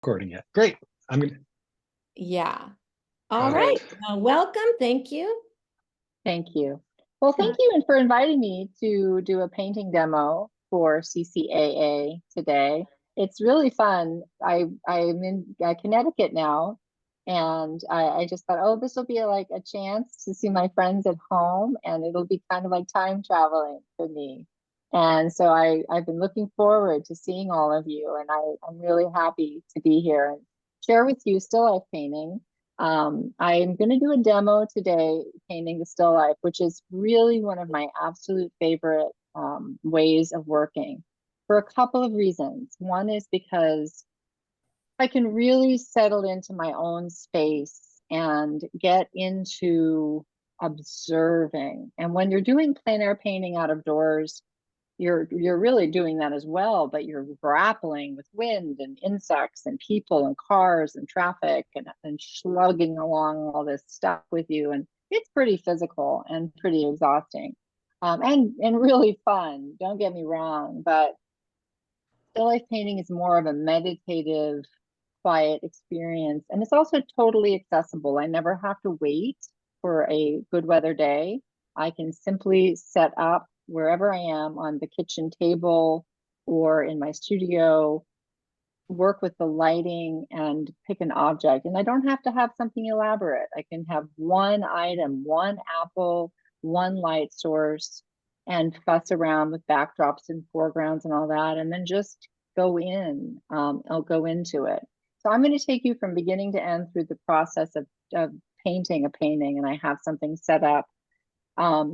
Recording it. Great. I'm gonna. Yeah. All Got right. it. Welcome. Thank you. Thank you. Well, thank you and for inviting me to do a painting demo for CCAA today. It's really fun. I'm in Connecticut now, and I just thought, oh, this will be like a chance to see my friends at home, and it'll be kind of like time traveling for me. And so I've been looking forward to seeing all of you, and I'm really happy to be here and share with you still life painting. I'm going to do a demo today painting the still life, which is really one of my absolute favorite ways of working for a couple of reasons. One is because I can really settle into my own space and get into observing. And when you're doing plein air painting out of doors, you're really doing that as well, but you're grappling with wind and insects and people and cars and traffic and slugging along all this stuff with you. And it's pretty physical and pretty exhausting. And really fun, don't get me wrong, but still life painting is more of a meditative, quiet experience. And it's also totally accessible. I never have to wait for a good weather day. I can simply set up wherever I am on the kitchen table or in my studio, work with the lighting and pick an object. And I don't have to have something elaborate. I can have one item, one apple, one light source, and fuss around with backdrops and foregrounds and all that, and then just go in. I'll go into it. So I'm going to take you from beginning to end through the process of painting a painting, and I have something set up.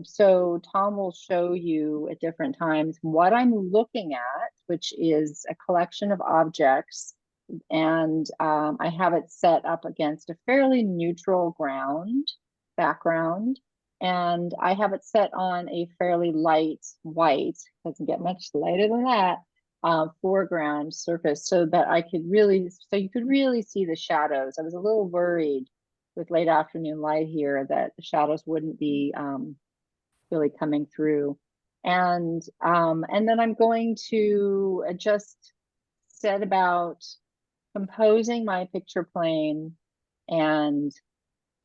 So Tom will show you at different times what I'm looking at, which is a collection of objects. And I have it set up against a fairly neutral background. And I have it set on a fairly light white, doesn't get much lighter than that, foreground surface so that you could really see the shadows. I was a little worried with late afternoon light here that the shadows wouldn't be really coming through. And then I'm going to just set about composing my picture plane and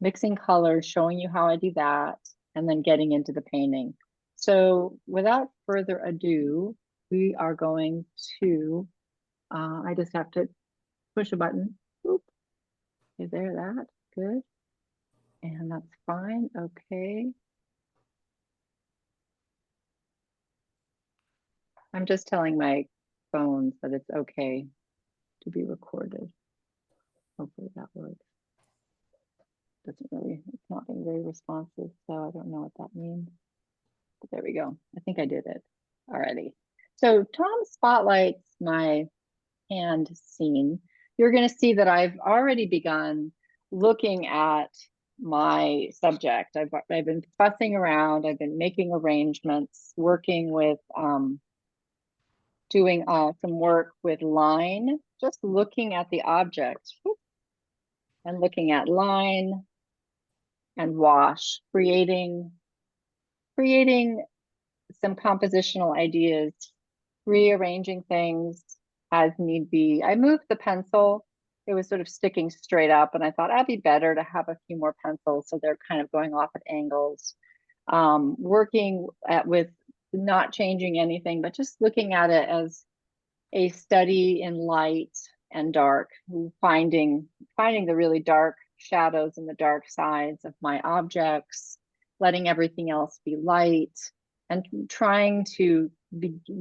mixing colors, showing you how I do that, and then getting into the painting. So without further ado, we are going to, I just have to push a button. Oop. Is there that? Good. And that's fine. Okay. I'm just telling my phones that it's okay to be recorded. Hopefully that works. It's not being very responsive, so I don't know what that means. But there we go. I think I did it already. So Tom spotlights my hand scene. You're going to see that I've already begun looking at my subject. I've been fussing around. I've been making arrangements, working with doing some work with line, just looking at the object and looking at line and wash, creating some compositional ideas, rearranging things as need be. I moved the pencil. It was sort of sticking straight up, and I thought that'd be better to have a few more pencils so they're kind of going off at angles. Working with not changing anything, but just looking at it as a study in light and dark, finding the really dark shadows and the dark sides of my objects, letting everything else be light, and trying to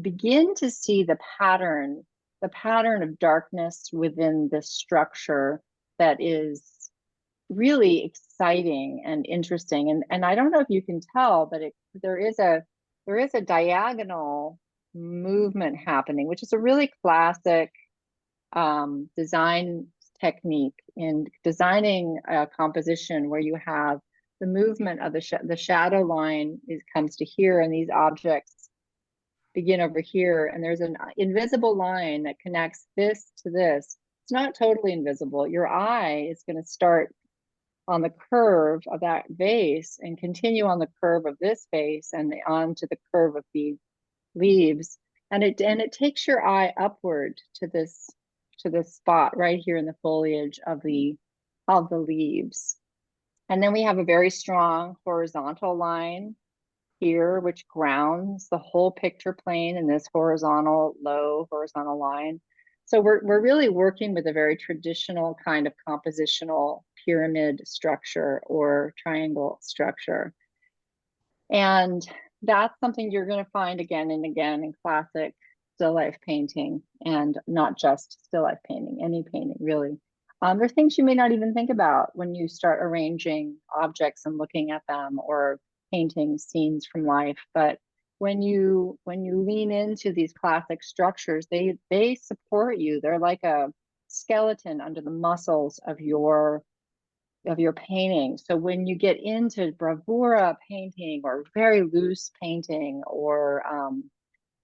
begin to see the pattern of darkness within this structure that is really exciting and interesting. And I don't know if you can tell, but there is a diagonal movement happening, which is a really classic design technique in designing a composition where you have the movement of the shadow line comes to here, and these objects begin over here, and there's an invisible line that connects this to this. It's not totally invisible. Your eye is going to start on the curve of that vase and continue on the curve of this vase and on to the curve of the leaves, and it takes your eye upward to this to this spot right here in the foliage of the leaves. And then we have a very strong horizontal line here, which grounds the whole picture plane in this horizontal, low horizontal line. So we're really working with a very traditional kind of compositional pyramid structure or triangle structure. And that's something you're going to find again and again in classic still life painting, and not just still life painting, any painting really. There's things you may not even think about when you start arranging objects and looking at them, or painting scenes from life. But when you lean into these classic structures, they support you. They're like a skeleton under the muscles of your painting. So when you get into bravura painting or very loose painting, or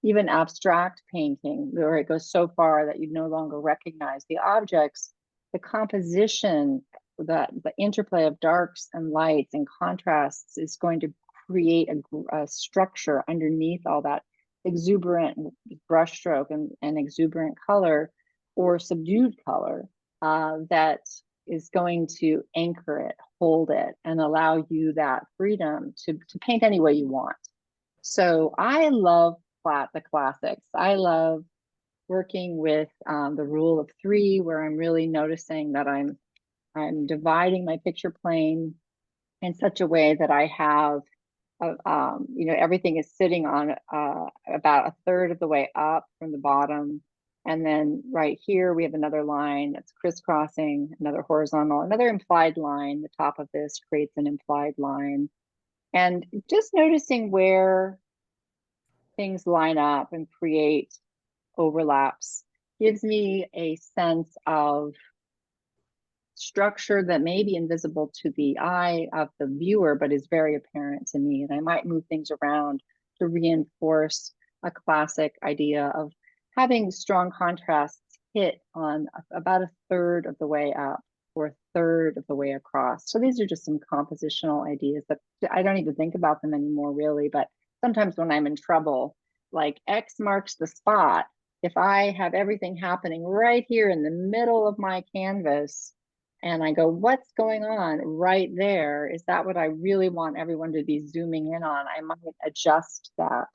even abstract painting, where it goes so far that you no longer recognize the objects, the composition, the interplay of darks and lights and contrasts is going to create a structure underneath all that exuberant brushstroke and exuberant color or subdued color that is going to anchor it, hold it, and allow you that freedom to paint any way you want. So I love the classics. I love working with the rule of 3, where I'm really noticing that I'm dividing my picture plane in such a way that I have everything is sitting on about a third of the way up from the bottom. And then right here, we have another line that's crisscrossing, another horizontal, another implied line. The top of this creates an implied line. And just noticing where things line up and create overlaps gives me a sense of structure that may be invisible to the eye of the viewer, but is very apparent to me. And I might move things around to reinforce a classic idea of having strong contrasts hit on about a third of the way up or a third of the way across. So these are just some compositional ideas that I don't even think about them anymore, really. But sometimes when I'm in trouble, like X marks the spot, if I have everything happening right here in the middle of my canvas, and I go, what's going on right there? Is that what I really want everyone to be zooming in on? I might adjust that,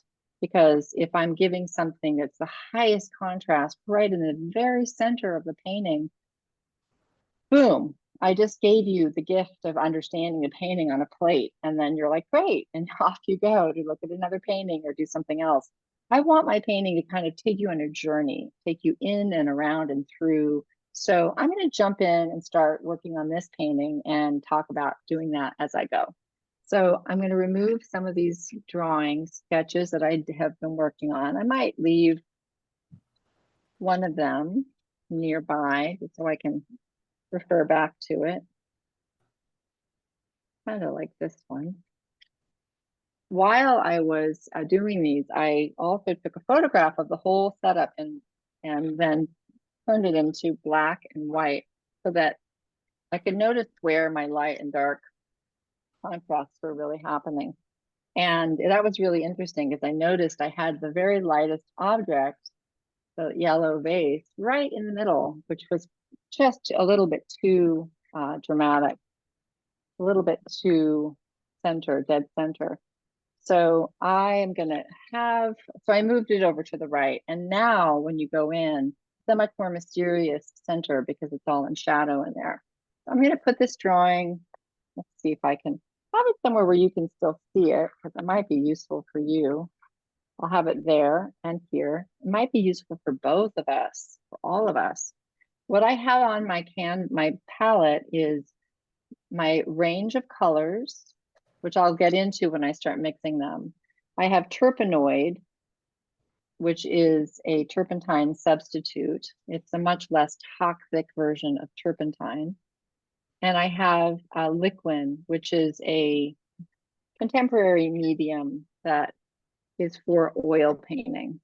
because if I'm giving something that's the highest contrast right in the very center of the painting, boom, I just gave you the gift of understanding the painting on a plate. And then you're like, great. And off you go to look at another painting or do something else. I want my painting to kind of take you on a journey, take you in and around and through. So I'm going to jump in and start working on this painting and talk about doing that as I go. So I'm going to remove some of these drawings, sketches that I have been working on. I might leave one of them nearby so I can refer back to it. Kind of like this one. While I was doing these, I also took a photograph of the whole setup and then turned it into black and white so that I could notice where my light and dark contrasts were really happening. And that was really interesting, because I noticed I had the very lightest object, the yellow vase, right in the middle, which was just a little bit too dramatic, a little bit too dead center. So I moved it over to the right. And now when you go in, it's a much more mysterious center because it's all in shadow in there. So I'm going to put this drawing, let's see if I can have it somewhere where you can still see it, because it might be useful for you. I'll have it there and here. It might be useful for both of us, for all of us. What I have on my palette is my range of colors, which I'll get into when I start mixing them. I have turpenoid, which is a turpentine substitute. It's a much less toxic version of turpentine. And I have liquin, which is a contemporary medium that is for oil painting.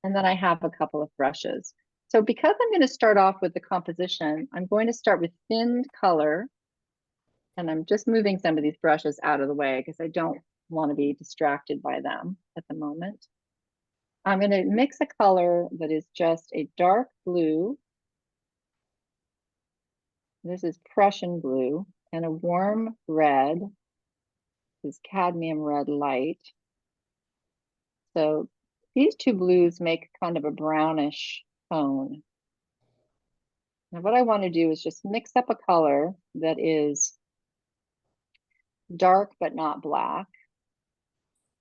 And then I have a couple of brushes. So because I'm going to start off with the composition, I'm going to start with thinned color. And I'm just moving some of these brushes out of the way because I don't want to be distracted by them at the moment. I'm going to mix a color that is just a dark blue This is Prussian blue, and a warm red is cadmium red light. So these two blues make kind of a brownish tone. Now what I want to do is just mix up a color that is dark but not black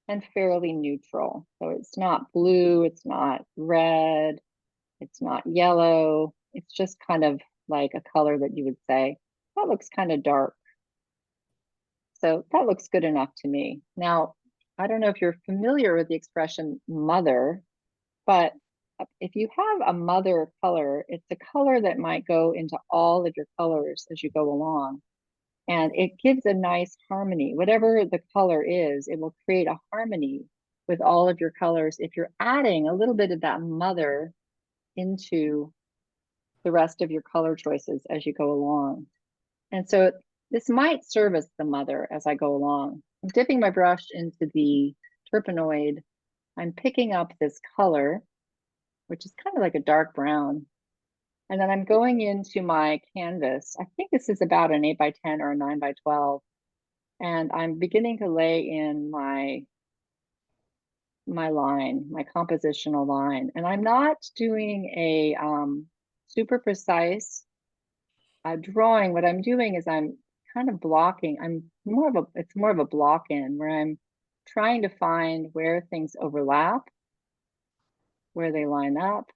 and fairly neutral. So it's not blue, it's not red, it's not yellow. It's just kind of like a color that you would say, that looks kind of dark. So that looks good enough to me. Now, I don't know if you're familiar with the expression mother, but if you have a mother color, it's a color that might go into all of your colors as you go along. And it gives a nice harmony. Whatever the color is, it will create a harmony with all of your colors if you're adding a little bit of that mother into the rest of your color choices as you go along. And so this might serve as the mother as I go along. I'm dipping my brush into the terpenoid. I'm picking up this color, which is kind of like a dark brown. And then I'm going into my canvas. I think this is about an 8x10 or a 9x12. And I'm beginning to lay in my line, my compositional line. And I'm not doing a super precise drawing. What I'm doing is I'm kind of blocking. It's more of a block in where I'm trying to find where things overlap, where they line up.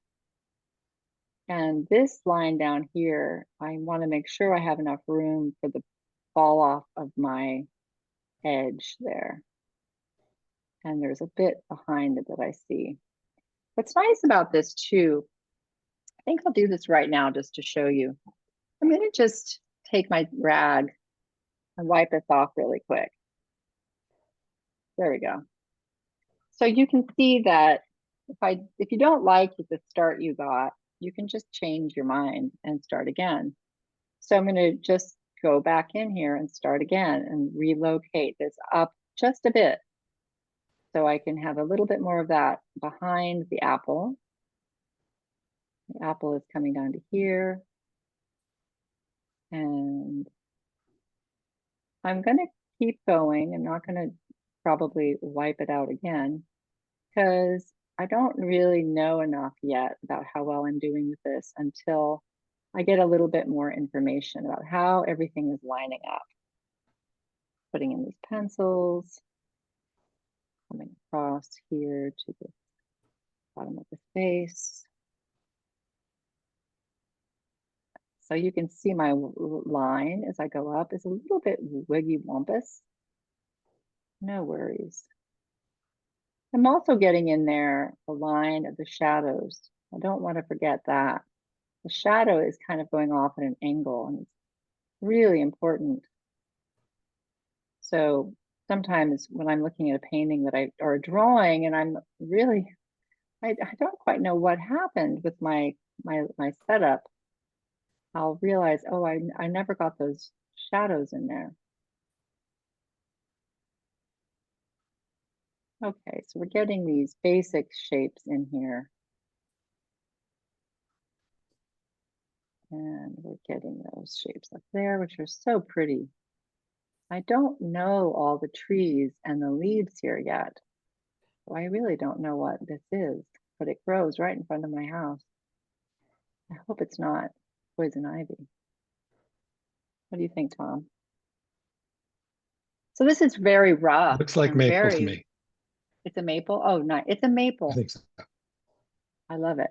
And this line down here, I want to make sure I have enough room for the fall off of my edge there. And there's a bit behind it that I see. What's nice about this too, I think I'll do this right now just to show you. I'm going to just take my rag and wipe this off really quick. There we go. So you can see that if you don't like the start you got, you can just change your mind and start again. So I'm going to just go back in here and start again and relocate this up just a bit. So I can have a little bit more of that behind the apple. The apple is coming down to here. And I'm going to keep going. I'm not going to probably wipe it out again because I don't really know enough yet about how well I'm doing with this until I get a little bit more information about how everything is lining up. Putting in these pencils, coming across here to the bottom of the face. So you can see my line as I go up is a little bit wiggy wampus. No worries. I'm also getting in there the line of the shadows. I don't want to forget that. The shadow is kind of going off at an angle and it's really important. So sometimes when I'm looking at a painting or a drawing and I'm really, I don't quite know what happened with my setup, I'll realize, oh, I never got those shadows in there. Okay, so we're getting these basic shapes in here. And we're getting those shapes up there, which are so pretty. I don't know all the trees and the leaves here yet. So I really don't know what this is, but it grows right in front of my house. I hope it's not poison ivy. What do you think, Tom? So this is very rough. Looks like and maple to me. It's a maple? Oh, nice. It's a maple. I think so. I love it.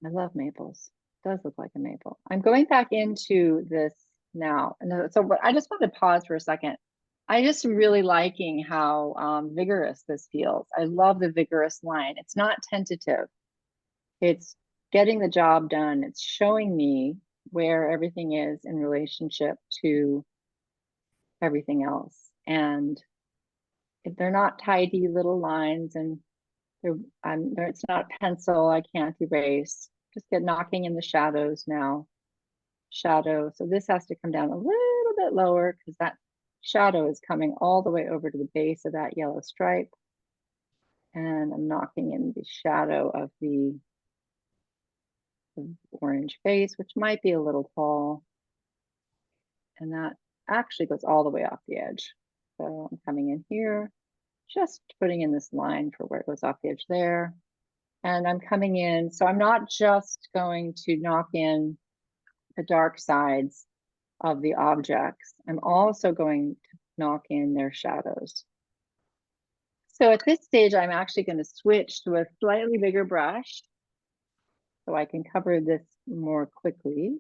I love maples. It does look like a maple. I'm going back into this now. And so I just want to pause for a second. I just am really liking how vigorous this feels. I love the vigorous line. It's not tentative. It's getting the job done. It's showing me where everything is in relationship to everything else. And if they're not tidy little lines and it's not pencil, I can't erase. Just get knocking in the shadows now. Shadow. So this has to come down a little bit lower because that shadow is coming all the way over to the base of that yellow stripe. And I'm knocking in the shadow of the orange face, which might be a little tall. And that actually goes all the way off the edge. So I'm coming in here, just putting in this line for where it goes off the edge there. And I'm coming in, so I'm not just going to knock in the dark sides of the objects. I'm also going to knock in their shadows. So at this stage, I'm actually going to switch to a slightly bigger brush so I can cover this more quickly.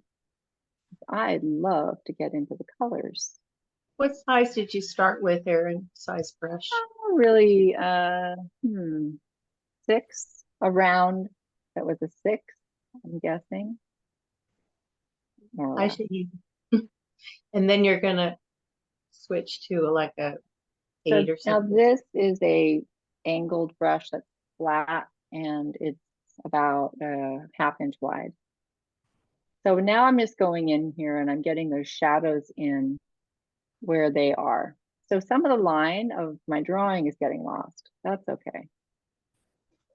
I love to get into the colors. What size did you start with, Erin? Size brush? Really, 6, around, that was a 6, I'm guessing. More or I less. should. And then you're gonna switch to like a 8 or Now something. this is a angled brush that's flat and it's about a 1/2 inch wide. So now I'm just going in here and I'm getting those shadows in where they are. So some of the line of my drawing is getting lost. That's okay.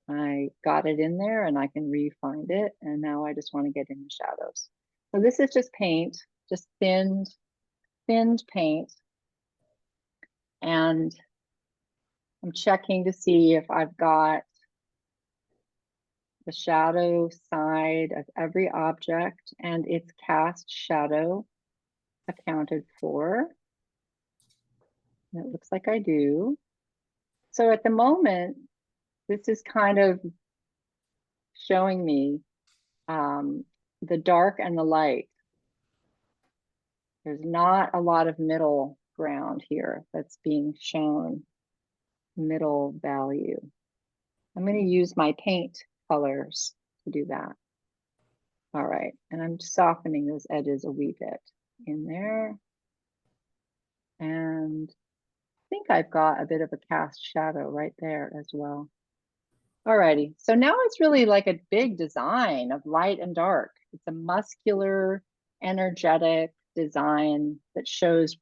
I got it in there and I can re-find it. And now I just want to get in the shadows. So this is just paint, just thinned paint. And I'm checking to see if I've got the shadow side of every object and its cast shadow accounted for. And it looks like I do. So at the moment, this is kind of showing me the dark and the light. There's not a lot of middle ground here that's being shown, middle value. I'm going to use my paint colors to do that. All right, and I'm softening those edges a wee bit in there. And I think I've got a bit of a cast shadow right there as well. Alrighty, so now it's really like a big design of light and dark. It's a muscular, energetic design that shows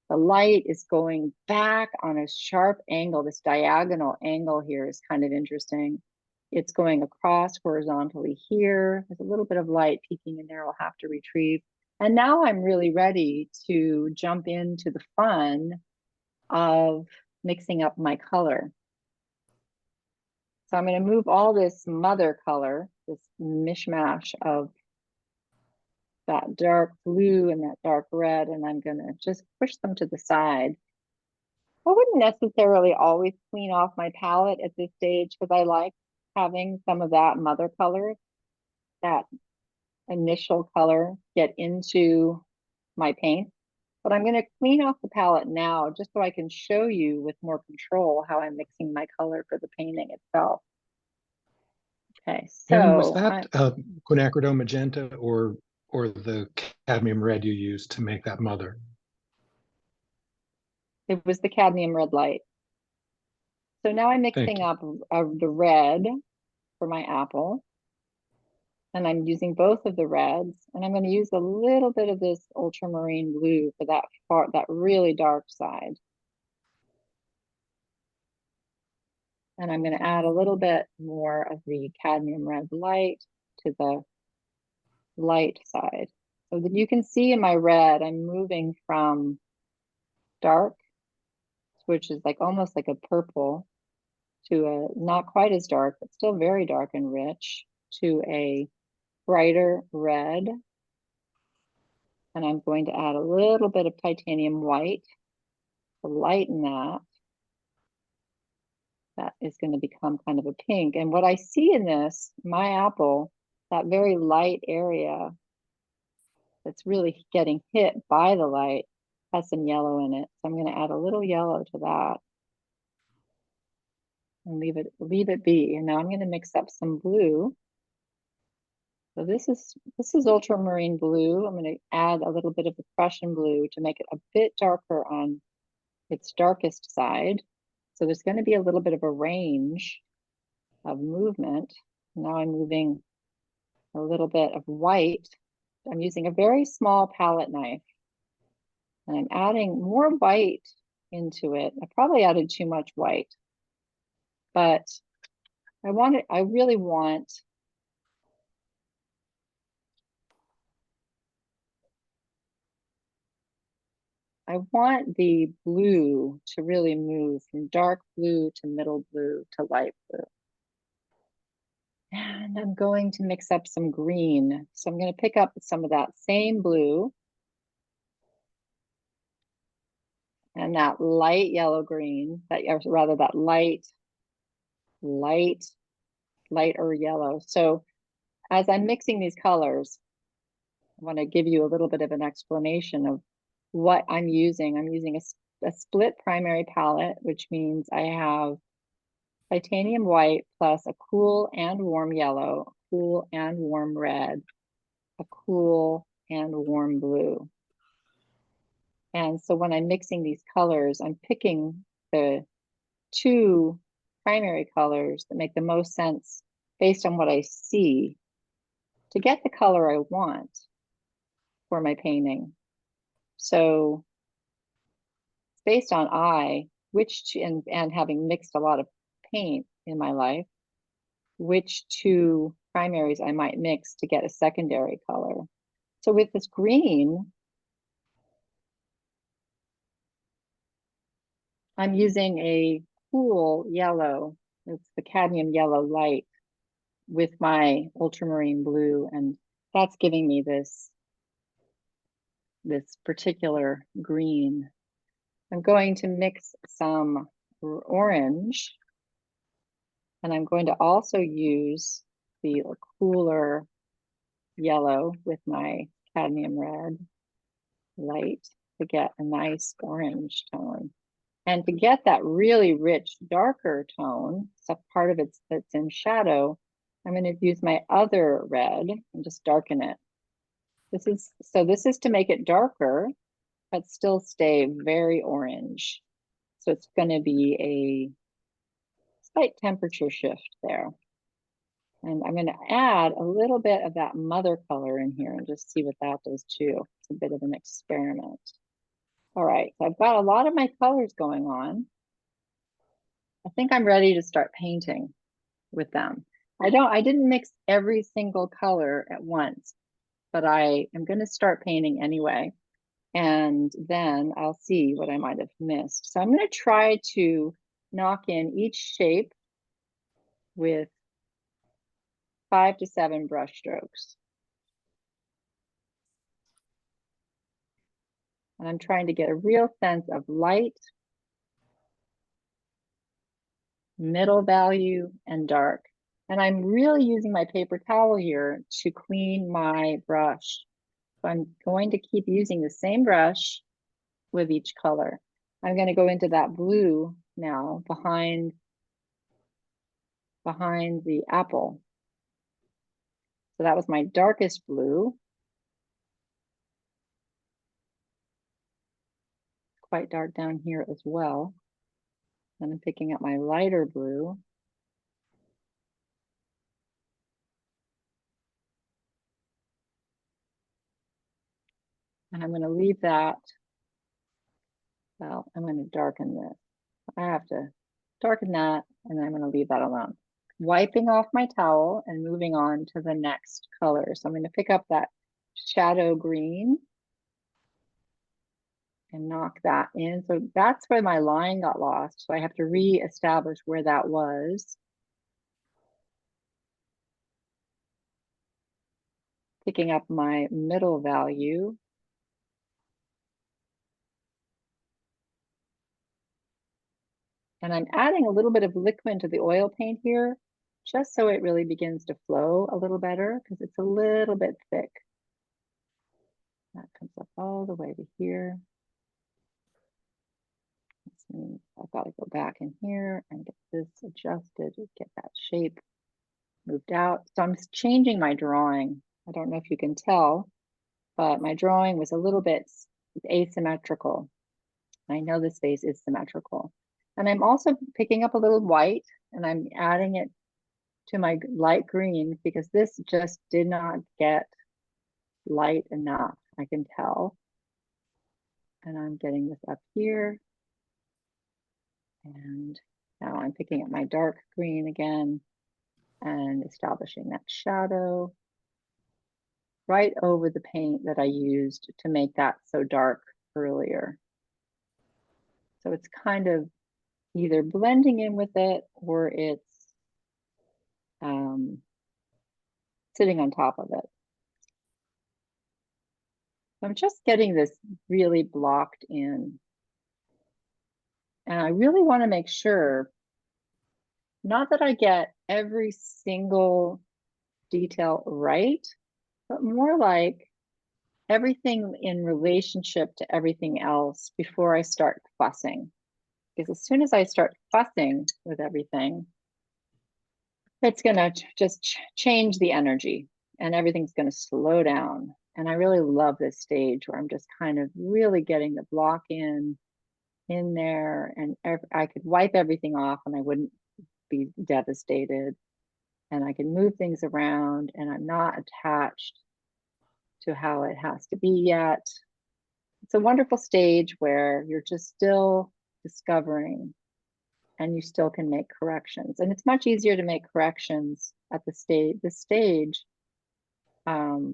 the light is going back on a sharp angle. This diagonal angle here is kind of interesting. It's going across horizontally here. There's a little bit of light peeking in there. I'll have to retrieve. And now I'm really ready to jump into the fun of mixing up my color. So I'm going to move all this mother color, this mishmash of that dark blue and that dark red, and I'm going to just push them to the side. I wouldn't necessarily always clean off my palette at this stage because I like having some of that mother color, that initial color, get into my paint. But I'm going to clean off the palette now just so I can show you with more control how I'm mixing my color for the painting itself. Okay, Erin, was so that quinacridone magenta or the cadmium red you used to make that mother? it was the cadmium red light. So now I'm mixing up the red for my apple. And I'm using both of the reds. And I'm going to use a little bit of this ultramarine blue for that really dark side. And I'm going to add a little bit more of the cadmium red light to the light side. So that you can see in my red, I'm moving from dark, which is like almost like a purple, to a not quite as dark, but still very dark and rich, to a brighter red. And I'm going to add a little bit of titanium white to lighten that. That is going to become kind of a pink. And what I see in this, my apple, that very light area that's really getting hit by the light has some yellow in it. So I'm going to add a little yellow to that and leave it be. And now I'm going to mix up some blue. So this is ultramarine blue. I'm going to add a little bit of the Prussian blue to make it a bit darker on its darkest side. So there's going to be a little bit of a range of movement. Now I'm moving a little bit of white. I'm using a very small palette knife and I'm adding more white into it. I probably added too much white, but I really want I want the blue to really move from dark blue to middle blue to light blue. And I'm going to mix up some green. So I'm going to pick up some of that same blue and that light yellow green, or rather that lighter yellow. So as I'm mixing these colors, I want to give you a little bit of an explanation of what I'm using. I'm using a split primary palette, which means I have titanium white plus a cool and warm yellow, cool and warm red, a cool and warm blue. And so when I'm mixing these colors, I'm picking the two primary colors that make the most sense based on what I see to get the color I want for my painting. So it's based on and having mixed a lot of paint in my life, which two primaries I might mix to get a secondary color. So with this green, I'm using a cool yellow. It's the cadmium yellow light with my ultramarine blue, and that's giving me this particular green. I'm going to mix some orange, and I'm going to also use the cooler yellow with my cadmium red light to get a nice orange tone. And to get that really rich, darker tone, so part of it that's in shadow, I'm going to use my other red and just darken it. This is to make it darker, but still stay very orange. So it's going to be a slight temperature shift there. And I'm going to add a little bit of that mother color in here and just see what that does too. It's a bit of an experiment. All right, so I've got a lot of my colors going on. I think I'm ready to start painting with them. I didn't mix every single color at once, but I am going to start painting anyway. And then I'll see what I might have missed. So I'm going to try to knock in each shape with 5 to 7 brush strokes. And I'm trying to get a real sense of light, middle value, and dark. And I'm really using my paper towel here to clean my brush. So I'm going to keep using the same brush with each color. I'm going to go into that blue now behind the apple. So that was my darkest blue. Quite dark down here as well. And I'm picking up my lighter blue. And I'm going to leave that. Well, I'm going to darken this. I have to darken that, and then I'm going to leave that alone. Wiping off my towel and moving on to the next color. So I'm going to pick up that shadow green and knock that in. So that's where my line got lost. So I have to re-establish where that was. Picking up my middle value. And I'm adding a little bit of liquid to the oil paint here, just so it really begins to flow a little better, because it's a little bit thick. That comes up all the way to here. This means I've got to go back in here and get this adjusted, get that shape moved out. So I'm changing my drawing. I don't know if you can tell, but my drawing was a little bit asymmetrical. I know this face is symmetrical. And I'm also picking up a little white and I'm adding it to my light green because this just did not get light enough, I can tell. And I'm getting this up here. And now I'm picking up my dark green again and establishing that shadow right over the paint that I used to make that so dark earlier. So it's kind of either blending in with it or it's sitting on top of it. I'm just getting this really blocked in. And I really want to make sure, not that I get every single detail right, but more like everything in relationship to everything else before I start fussing. Because as soon as I start fussing with everything, it's going to just change the energy and everything's going to slow down. And I really love this stage where I'm just kind of really getting the block in there, and I could wipe everything off and I wouldn't be devastated, and I can move things around and I'm not attached to how it has to be yet. It's a wonderful stage where you're just still discovering and you still can make corrections. And it's much easier to make corrections at this stage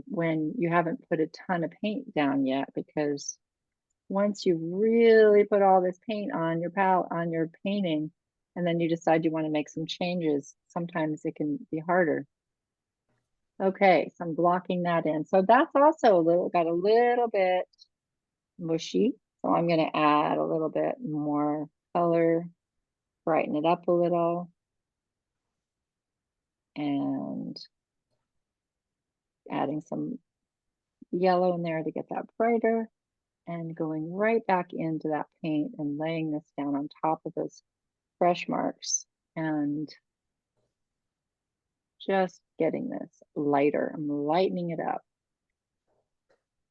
when you haven't put a ton of paint down yet, because once you really put all this paint on your palette, on your painting, and then you decide you want to make some changes, sometimes it can be harder. Okay, so I'm blocking that in. So that's also got a little bit mushy. So I'm going to add a little bit more color, brighten it up a little. And adding some yellow in there to get that brighter, and going right back into that paint and laying this down on top of those brush marks and just getting this lighter. I'm lightening it up.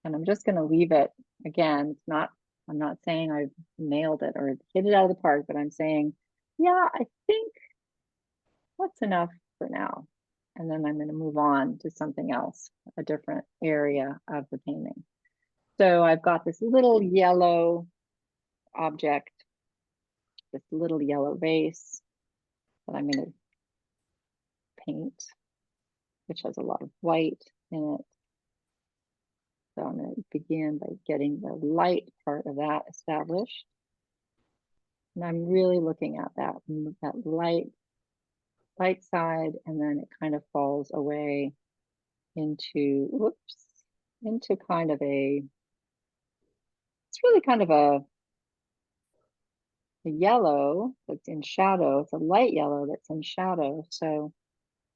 And I'm just going to leave it. Again, I'm not saying I've nailed it or hit it out of the park, but I'm saying, yeah, I think that's enough for now. And then I'm going to move on to something else, a different area of the painting. So I've got this little yellow object, this little yellow vase that I'm going to paint, which has a lot of white in it. So I'm going to begin by getting the light part of that established. And I'm really looking at that light side, and then it kind of falls away into, into kind of it's really kind of a yellow that's in shadow. It's a light yellow that's in shadow. So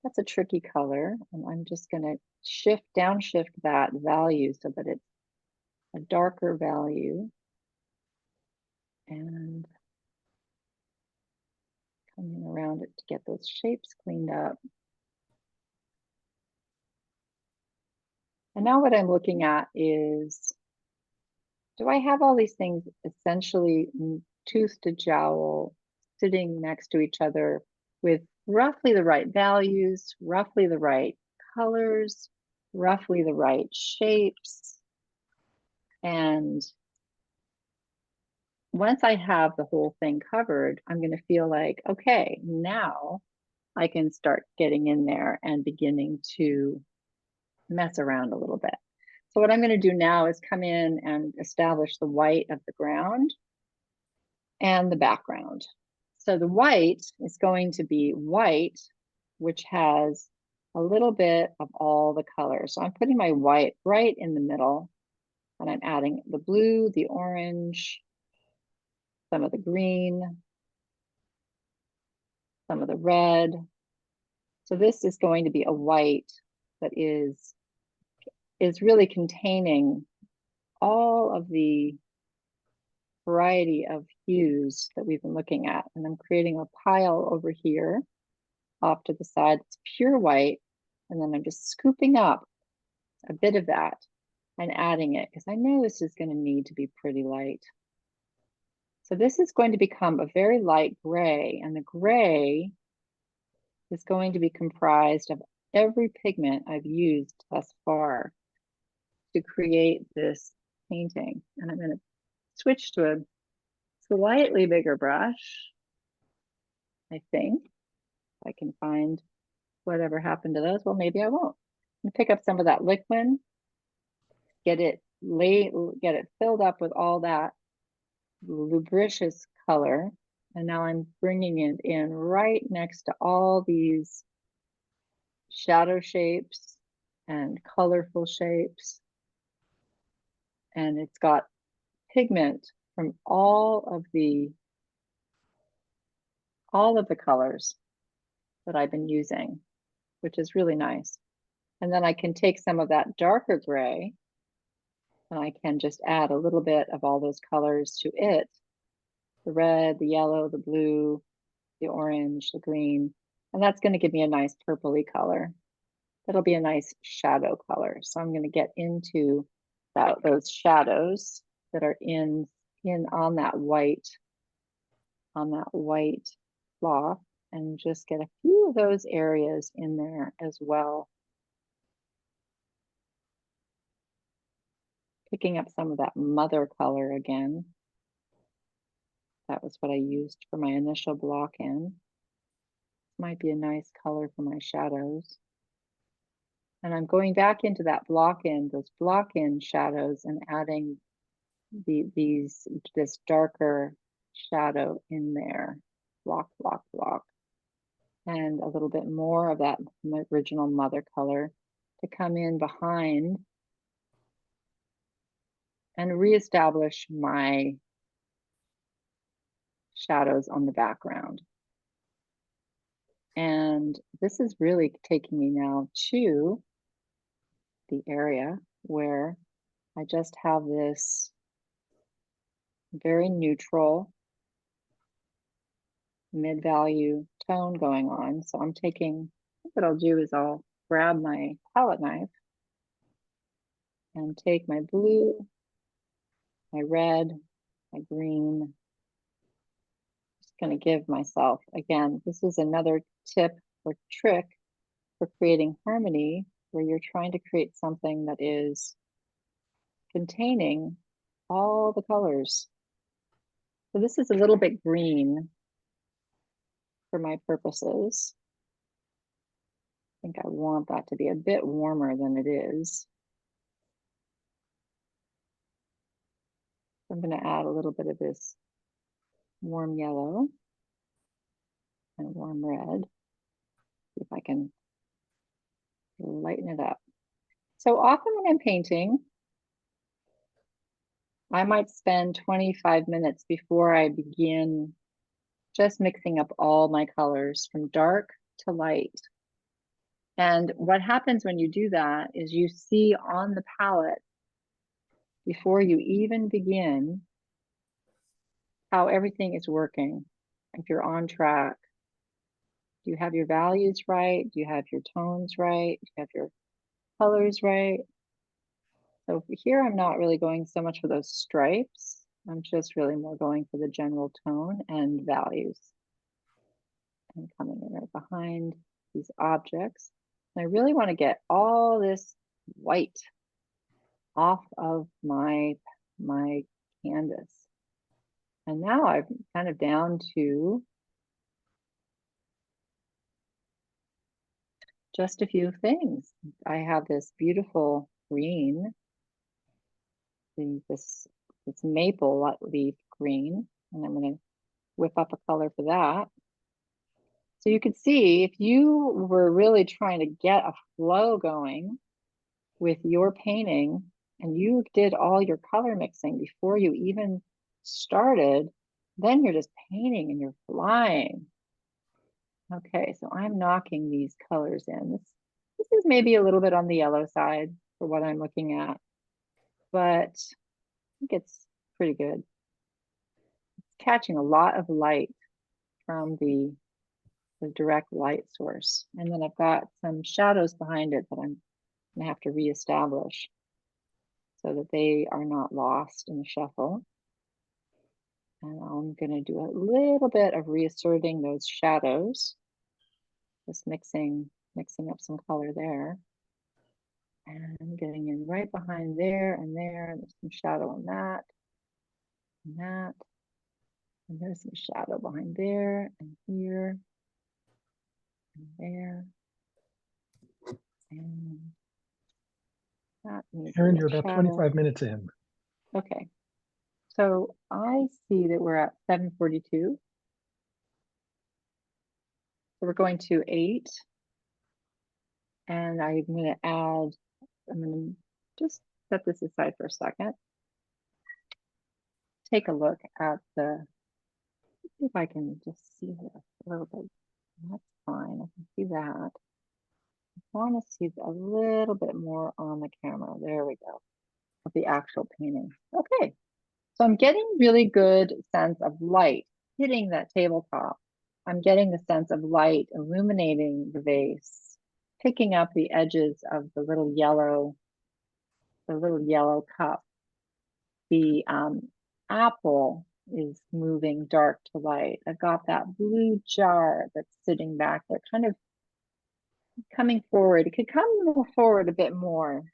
that's a tricky color. And I'm just going to downshift that value so that it's a darker value. And coming around it to get those shapes cleaned up. And now what I'm looking at is, do I have all these things essentially tooth to jowl sitting next to each other with roughly the right values, roughly the right colors, roughly the right shapes? And once I have the whole thing covered, I'm going to feel like, okay, now I can start getting in there and beginning to mess around a little bit. So what I'm going to do now is come in and establish the white of the ground and the background. So the white is going to be white, which has a little bit of all the colors. So I'm putting my white right in the middle, and I'm adding the blue, the orange, some of the green, some of the red. So this is going to be a white that is really containing all of the variety of hues that we've been looking at. And I'm creating a pile over here off to the side. It's pure white. And then I'm just scooping up a bit of that and adding it, because I know this is going to need to be pretty light. So this is going to become a very light gray, and the gray is going to be comprised of every pigment I've used thus far to create this painting. And I'm going to switch to a slightly bigger brush, I think. I can find whatever happened to those. Well, maybe I won't. And pick up some of that liquid, get it filled up with all that lubricious color. And now I'm bringing it in right next to all these shadow shapes and colorful shapes. And it's got pigment from all of the colors that I've been using, which is really nice. And then I can take some of that darker gray and I can just add a little bit of all those colors to it. The red, the yellow, the blue, the orange, the green, and that's going to give me a nice purpley color. That'll be a nice shadow color. So I'm going to get into those shadows that are in on that white cloth, and just get a few of those areas in there as well. Picking up some of that mother color again. That was what I used for my initial block in. Might be a nice color for my shadows. And I'm going back into that those block in shadows, and adding this darker shadow in there. Block, block, block. And a little bit more of that original mother color to come in behind and reestablish my shadows on the background. And this is really taking me now to the area where I just have this very neutral mid-value tone going on. So I'm taking, what I'll do is I'll grab my palette knife and take my blue, my red, my green. Just going to give myself, again, this is another tip or trick for creating harmony, where you're trying to create something that is containing all the colors. So this is a little bit green for my purposes. I think I want that to be a bit warmer than it is. I'm going to add a little bit of this warm yellow and warm red. See if I can lighten it up. So often when I'm painting, I might spend 25 minutes before I begin just mixing up all my colors from dark to light. And what happens when you do that is you see on the palette, before you even begin, how everything is working. If you're on track, do you have your values right? Do you have your tones right? Do you have your colors right? So here I'm not really going so much for those stripes. I'm just really more going for the general tone and values. And coming in right behind these objects. And I really want to get all this white off of my canvas. And now I'm kind of down to just a few things. I have this beautiful green, this maple leaf green, and I'm going to whip up a color for that. So you could see, if you were really trying to get a flow going with your painting, and you did all your color mixing before you even started, then you're just painting and you're flying. Okay, so I'm knocking these colors in. This is maybe a little bit on the yellow side for what I'm looking at, but I think it's pretty good. It's catching a lot of light from the direct light source. And then I've got some shadows behind it that I'm gonna have to reestablish so that they are not lost in the shuffle. And I'm gonna do a little bit of reasserting those shadows, just mixing up some color there. And getting in right behind there and there, and there's some shadow on that, and that. And there's some shadow behind there, and here, and there. And that needs Erin, a you're little about shadow. 25 minutes in. Okay. So I see that we're at 7:42. So we're going to 8. And I'm going to add, I'm going to just set this aside for a second. Take a look at the, see if I can just see this a little bit. That's fine, I can see that. I want to see a little bit more on the camera. There we go, of the actual painting. Okay, so I'm getting really good sense of light hitting that tabletop. I'm getting the sense of light illuminating the vase, picking up the edges of the little yellow cup. The apple is moving dark to light. I've got that blue jar that's sitting back there, kind of coming forward. It could come forward a bit more.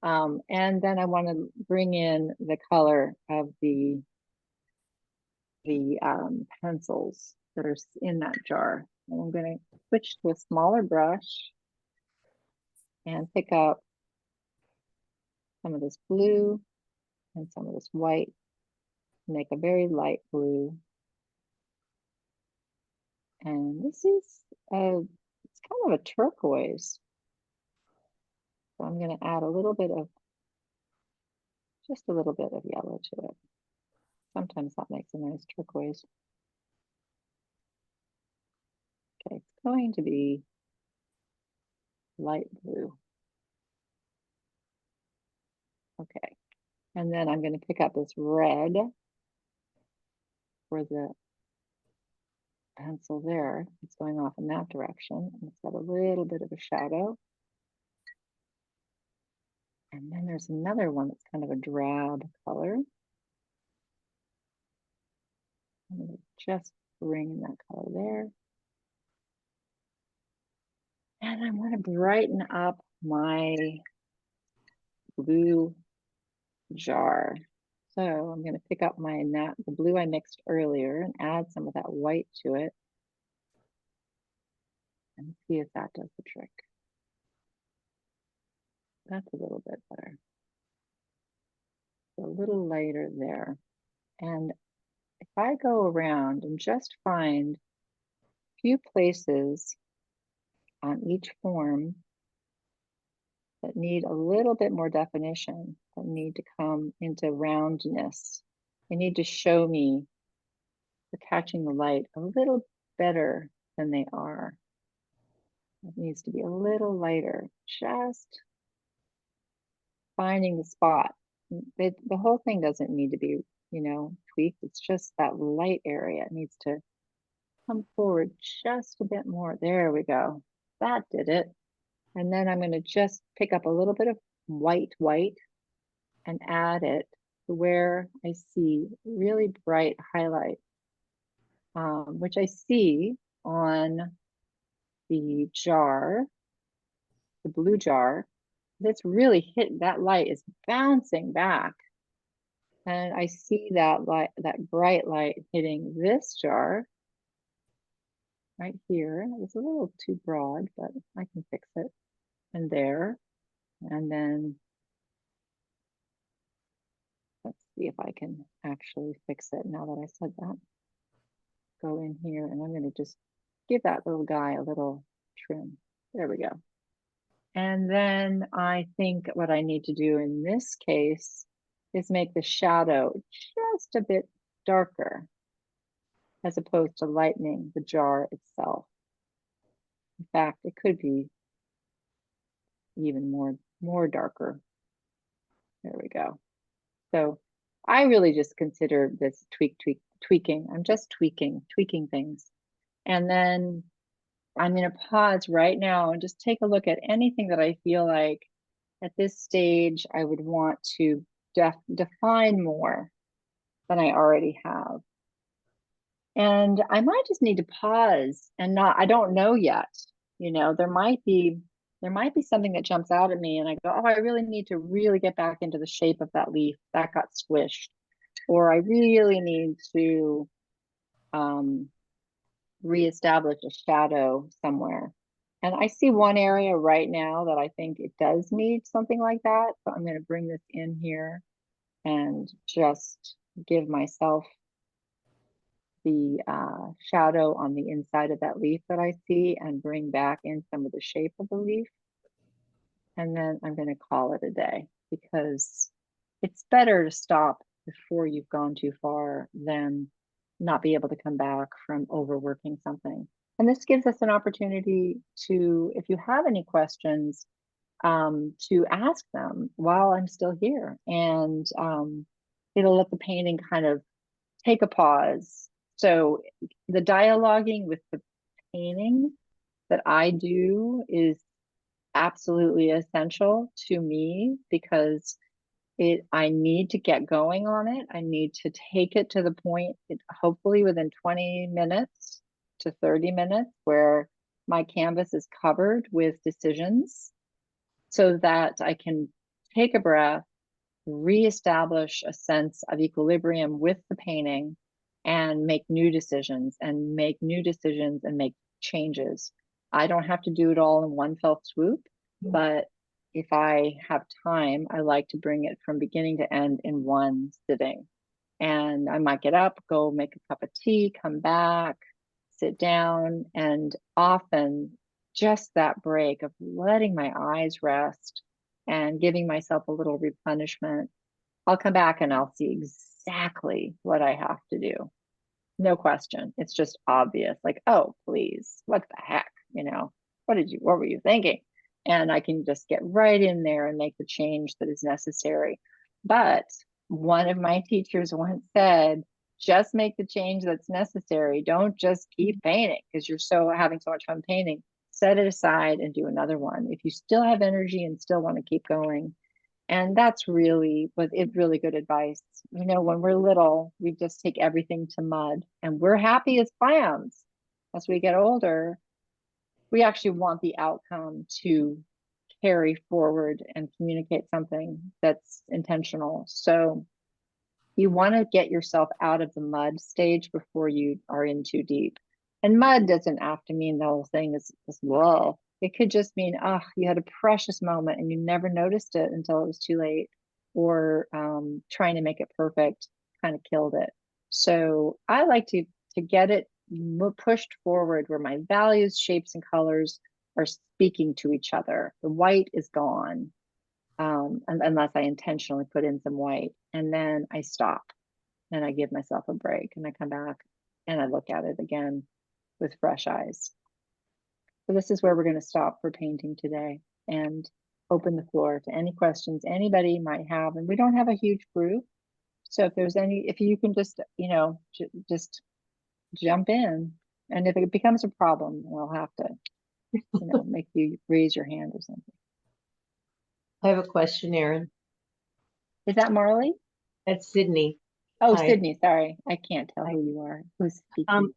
And then I want to bring in the color of the pencils that are in that jar. And I'm going to switch to a smaller brush and pick up some of this blue and some of this white, make a very light blue. And this is it's kind of a turquoise. So I'm going to add just a little bit of yellow to it. Sometimes that makes a nice turquoise. Okay, it's going to be light blue. Okay, and then I'm going to pick up this red for the pencil there. It's going off in that direction. And it's got a little bit of a shadow. And then there's another one that's kind of a drab color. I'm going to just bring in that color there. And I want to brighten up my blue jar. So I'm going to pick up the blue I mixed earlier and add some of that white to it. And see if that does the trick. That's a little bit better. A little lighter there. And if I go around and just find a few places on each form that need a little bit more definition, that need to come into roundness, they need to show me for catching the light a little better than they are. It needs to be a little lighter, just finding the spot. The whole thing doesn't need to be, tweaked. It's just that light area. It needs to come forward just a bit more. There we go. That did it. And then I'm going to just pick up a little bit of white and add it to where I see really bright highlight, which I see on the jar, the blue jar. That's really hit, that light is bouncing back. And I see that light, that bright light hitting this jar right here. It's a little too broad, but I can fix it. And there. And then let's see if I can actually fix it now that I said that. Go in here and I'm going to just give that little guy a little trim. There we go. And then I think what I need to do in this case is make the shadow just a bit darker as opposed to lightening the jar itself. In fact, it could be even more darker. There we go. So I really just consider this tweaking. I'm just tweaking things. And then I'm going to pause right now and just take a look at anything that I feel like at this stage I would want to define more than I already have. And I might just need to pause and I don't know yet. There might be something that jumps out at me and I go, oh, I really need to really get back into the shape of that leaf that got squished. Or I really need to reestablish a shadow somewhere. And I see one area right now that I think it does need something like that. So I'm going to bring this in here and just give myself the shadow on the inside of that leaf that I see and bring back in some of the shape of the leaf. And then I'm going to call it a day, because it's better to stop before you've gone too far than not be able to come back from overworking something. And this gives us an opportunity to, if you have any questions, to ask them while I'm still here. And it'll let the painting kind of take a pause. So the dialoguing with the painting that I do is absolutely essential to me, because I need to get going on it. I need to take it to the point, hopefully within 20 minutes to 30 minutes, where my canvas is covered with decisions, so that I can take a breath, reestablish a sense of equilibrium with the painting, and make new decisions and make changes. I don't have to do it all in one fell swoop, but if I have time, I like to bring it from beginning to end in one sitting. And I might get up, go make a cup of tea, come back, sit down, and often just that break of letting my eyes rest and giving myself a little replenishment, I'll come back and I'll see exactly what I have to do. No question. It's just obvious. Like, oh, please, what the heck? What were you thinking? And I can just get right in there and make the change that is necessary. But one of my teachers once said, just make the change that's necessary. Don't just keep painting because you're having so much fun painting. Set it aside and do another one. If you still have energy and still want to keep going. And that's really good advice. When we're little, we just take everything to mud and we're happy as clams. As we get older, we actually want the outcome to carry forward and communicate something that's intentional. So you want to get yourself out of the mud stage before you are in too deep. And mud doesn't have to mean the whole thing is whoa. It could just mean, you had a precious moment and you never noticed it until it was too late, or trying to make it perfect kind of killed it. So I like to get it pushed forward where my values, shapes, and colors are speaking to each other. The white is gone, unless I intentionally put in some white, and then I stop and I give myself a break and I come back and I look at it again with fresh eyes. So this is where we're going to stop for painting today and open the floor to any questions anybody might have. And we don't have a huge group, so if you can just, just jump in. And if it becomes a problem, we'll have to, make you raise your hand or something. I have a question, Erin. Is that Marley? That's Sydney. Oh, Hi. Sydney, sorry. I can't tell who you are. Who's speaking?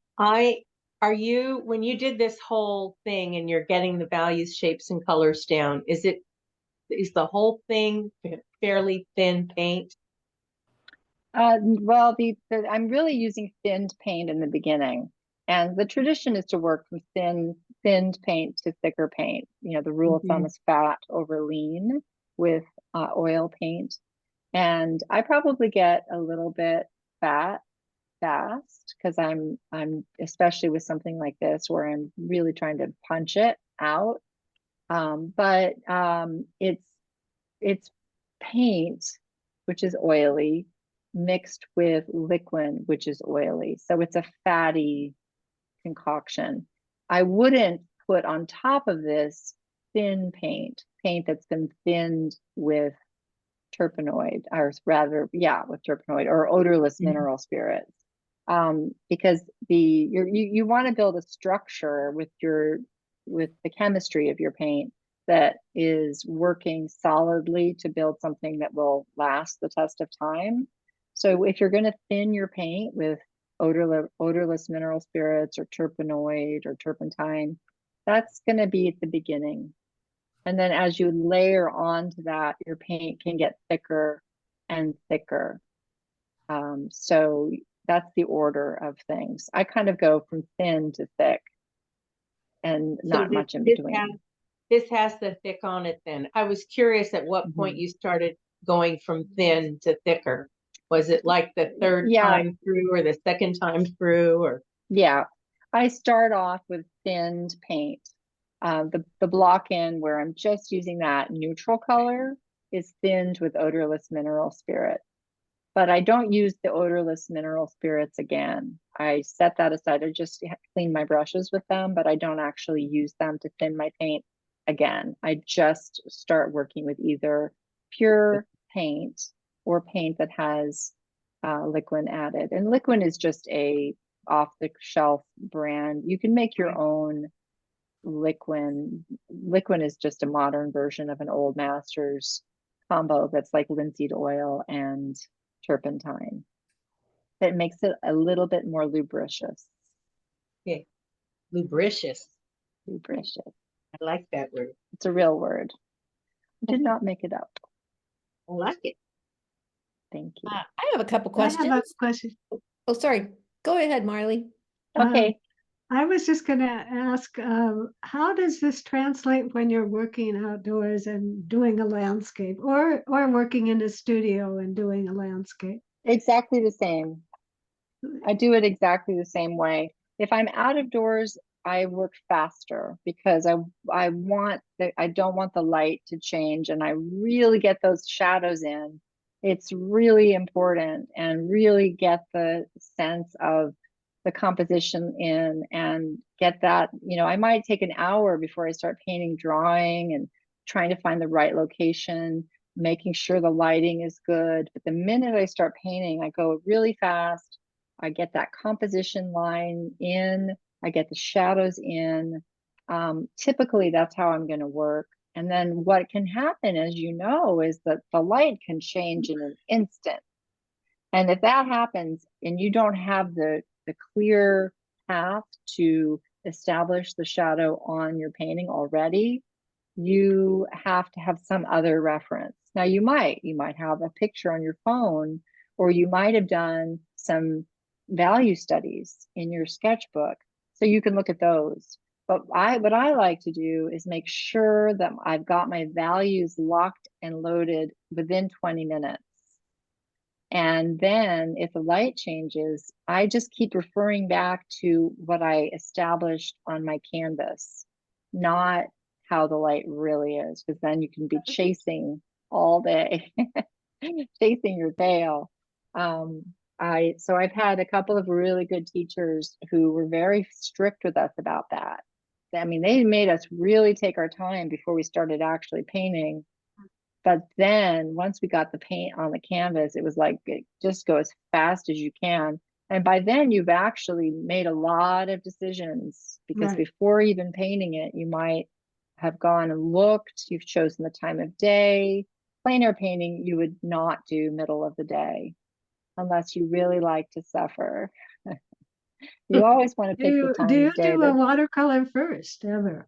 When you did this whole thing and you're getting the values, shapes, and colors down, is the whole thing fairly thin paint? Well, I'm really using thinned paint in the beginning. And the tradition is to work from thinned paint to thicker paint. The rule of thumb is fat over lean with oil paint. And I probably get a little bit fat fast because I'm especially with something like this where I'm really trying to punch it out. But it's paint, which is oily, mixed with liquid, which is oily. So it's a fatty concoction. I wouldn't put on top of this thin paint that's been thinned with terpenoid, or rather, with terpenoid or odorless mineral spirits. Because you want to build a structure with the chemistry of your paint that is working solidly to build something that will last the test of time. So if you're going to thin your paint with odorless mineral spirits or terpenoid or turpentine, that's going to be at the beginning. And then as you layer onto that, your paint can get thicker and thicker. So that's the order of things. I kind of go from thin to thick and not much in between. This has the thick on it then. I was curious at what point you started going from thin to thicker? Was it like the third Yeah. time through or the second time through, or? Yeah, I start off with thinned paint. The block in where I'm just using that neutral color is thinned with odorless mineral spirit. But I don't use the odorless mineral spirits again. I set that aside. I just clean my brushes with them, but I don't actually use them to thin my paint again. I just start working with either pure paint or paint that has liquid added. And liquid is just a off-the-shelf brand. You can make your own liquid. Liquid is just a modern version of an old Masters combo that's like linseed oil and turpentine. That makes it a little bit more lubricious. Okay, lubricious. Lubricious. I like that word. It's a real word. I did not make it up. I like it. Thank you. I have a couple I have a questions. question. Oh, sorry. Go ahead, Marley. Okay. I was just going to ask, how does this translate when you're working outdoors and doing a landscape, or working in a studio and doing a landscape? Exactly the same. I do it exactly the same way. If I'm out of doors, I work faster because I don't want the light to change, and I really get those shadows in. It's really important, and really get the sense of the composition in, and get that, I might take an hour before I start painting, drawing, and trying to find the right location, making sure the lighting is good. But the minute I start painting, I go really fast. I get that composition line in, I get the shadows in. Typically, that's how I'm going to work. And then what can happen, as you know, is that the light can change in an instant. And if that happens and you don't have the clear path to establish the shadow on your painting already, you have to have some other reference. Now you might have a picture on your phone, or you might have done some value studies in your sketchbook, so you can look at those. But what I like to do is make sure that I've got my values locked and loaded within 20 minutes. And then if the light changes, I just keep referring back to what I established on my canvas, not how the light really is, because then you can be chasing all day, chasing your tail. So I've had a couple of really good teachers who were very strict with us about that. I mean, they made us really take our time before we started actually painting. But then once we got the paint on the canvas, it was like, just go as fast as you can. And by then you've actually made a lot of decisions, because Right. before even painting it, you might have gone and looked, you've chosen the time of day. Plein air painting, you would not do middle of the day unless you really like to suffer. You always want to pick the Do time you of day. do a watercolor first ever?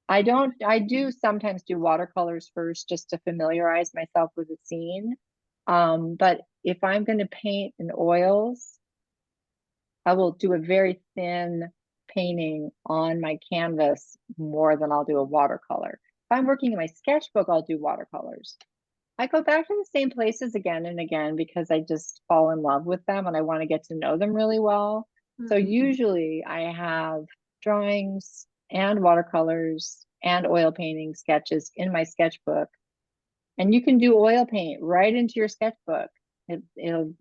I do sometimes do watercolors first, just to familiarize myself with the scene. But if I'm going to paint in oils, I will do a very thin painting on my canvas more than I'll do a watercolor. If I'm working in my sketchbook, I'll do watercolors. I go back to the same places again and again because I just fall in love with them and I want to get to know them really well. So Mhm. usually I have drawings and watercolors and oil painting sketches in my sketchbook. And you can do oil paint right into your sketchbook. It'll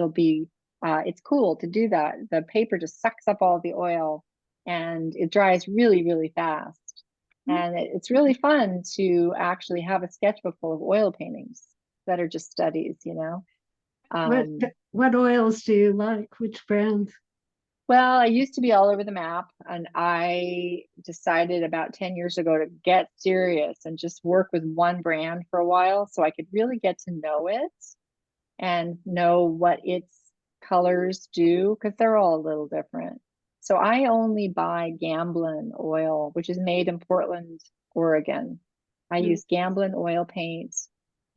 be it's cool to do that. The paper just sucks up all the oil and it dries really, really fast. And it's really fun to actually have a sketchbook full of oil paintings that are just studies, What oils do you like? Which brands? Well, I used to be all over the map, and I decided about 10 years ago to get serious and just work with one brand for a while so I could really get to know it and know what its colors do, because they're all a little different. So I only buy Gamblin oil, which is made in Portland, Oregon. I use Gamblin oil paints,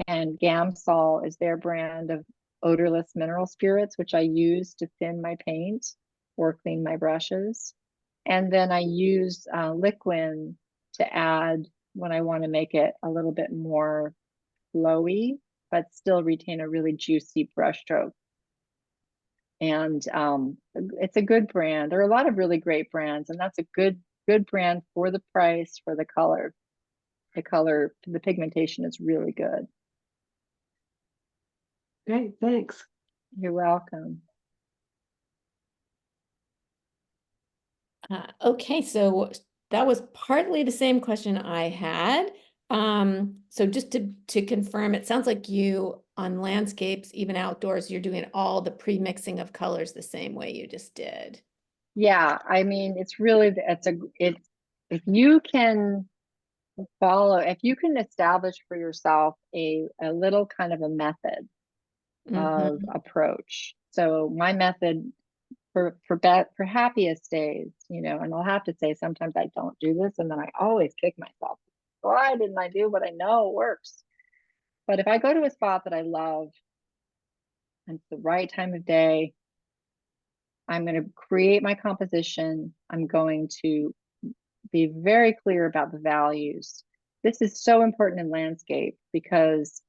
and Gamsol is their brand of odorless mineral spirits, which I use to thin my paint or clean my brushes. And then I use liquid to add when I want to make it a little bit more flowy, but still retain a really juicy brush stroke. And it's a good brand. There are a lot of really great brands, and that's a good brand for the price, for the color. The pigmentation is really good. Great, thanks. You're welcome. Okay, so that was partly the same question I had. So just to confirm, it sounds like you on landscapes, even outdoors, you're doing all the pre-mixing of colors the same way you just did. Yeah, I mean, it's really, if you can if you can establish for yourself a little kind of a method of Mhm. approach. So my method for happiest days, you know, and I'll have to say sometimes I don't do this, and then I always kick myself. Why didn't I do what I know works? But if I go to a spot that I love and it's the right time of day, I'm going to create my composition. I'm going to be very clear about the values. This is so important in landscape because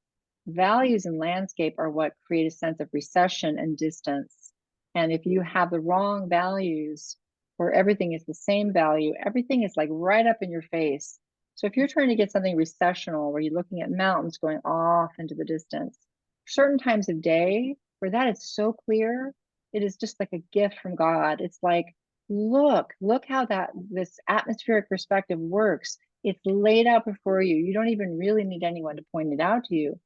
values in landscape are what create a sense of recession and distance. And if you have the wrong values, where everything is the same value, everything is like right up in your face. So if you're trying to get something recessional, where you're looking at mountains going off into the distance, certain times of day where that is so clear, it is just like a gift from God. It's like, look how this atmospheric perspective works. It's laid out before you. You don't even really need anyone to point it out to you.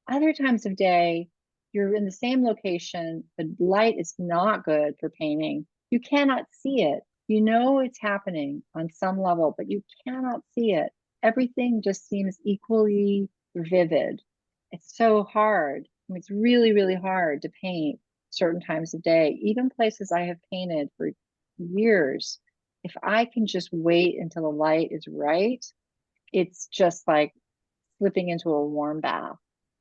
Other times of day, you're in the same location, the light is not good for painting. You cannot see it. You know it's happening on some level, but you cannot see it. Everything just seems equally vivid. It's so hard. I mean, it's really, really hard to paint certain times of day. Even places I have painted for years, if I can just wait until the light is right, it's just like slipping into a warm bath.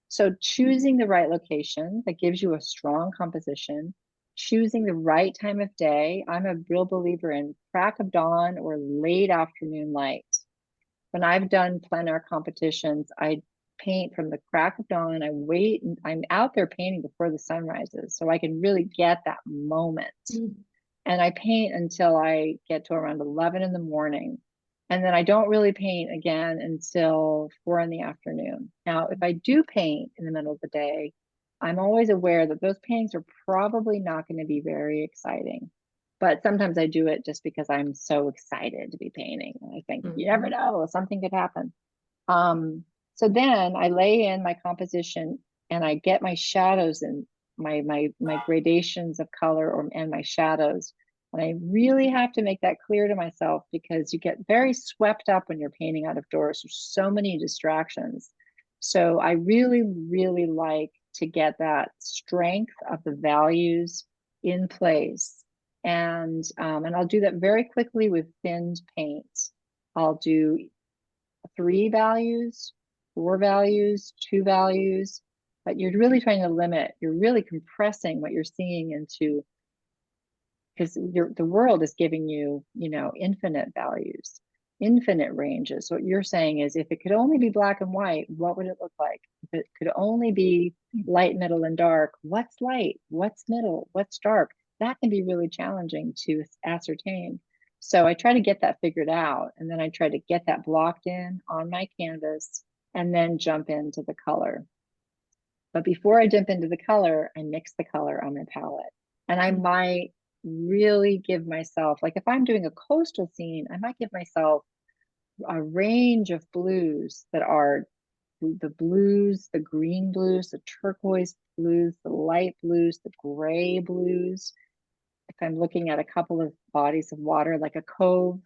So choosing the right location that gives you a strong composition, choosing the right time of day. I'm a real believer in crack of dawn or late afternoon light. When I've done plein air competitions, I paint from the crack of dawn. I wait, and I'm out there painting before the sun rises, so I can really get that moment. And I paint until I get to around 11 in the morning. And then I don't really paint again until 4 in the afternoon. Now, if I do paint in the middle of the day, I'm always aware that those paintings are probably not going to be very exciting. But sometimes I do it just because I'm so excited to be painting. And I think, you never know, something could happen. So then I lay in my composition and I get my shadows and my gradations of color and my shadows. And I really have to make that clear to myself because you get very swept up when you're painting out of doors. There's so many distractions. So I really, really like to get that strength of the values in place. And I'll do that very quickly with thinned paint. I'll do 3 values, 4 values, 2 values, but you're really trying to limit, you're really compressing what you're seeing into, because the world is giving you, you know, infinite values, infinite ranges. What you're saying is, if it could only be black and white, what would it look like? If it could only be light, middle, and dark, what's light? What's middle? What's dark? That can be really challenging to ascertain. So I try to get that figured out, and then I try to get that blocked in on my canvas and then jump into the color. But before I jump into the color, I mix the color on my palette. And I might really give myself, like if I'm doing a coastal scene, I might give myself a range of blues that are the blues, the green blues, the turquoise blues, the light blues, the gray blues. If I'm looking at a couple of bodies of water, like a cove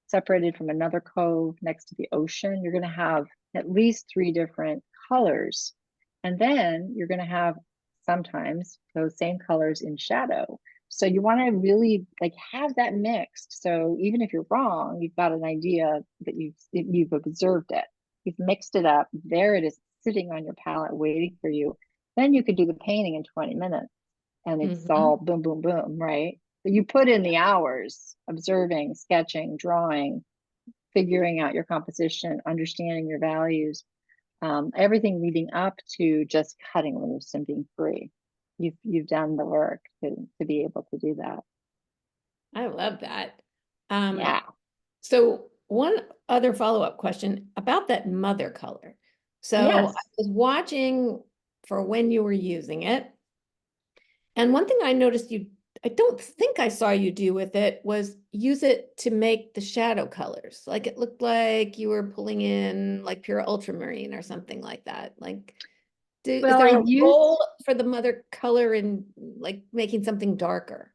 separated from another cove next to the ocean, you're going to have at least 3 different colors. And then you're going to have sometimes those same colors in shadow. So you want to really like have that mixed. So even if you're wrong, you've got an idea that you've observed it. You've mixed it up. There it is sitting on your palette waiting for you. Then you could do the painting in 20 minutes and it's all boom, boom, boom, right? But you put in the hours observing, sketching, drawing, figuring out your composition, understanding your values. everything leading up to just cutting loose and being free. You've done the work to be able to do that. I love that. Yeah. So one other follow-up question about that mother color. So Yes. I was watching for when you were using it. And one thing I noticed I don't think I saw you do with it was use it to make the shadow colors. Like it looked like you were pulling in like pure ultramarine or something like that. Like, is Well, there I a used role for the mother color in like making something darker?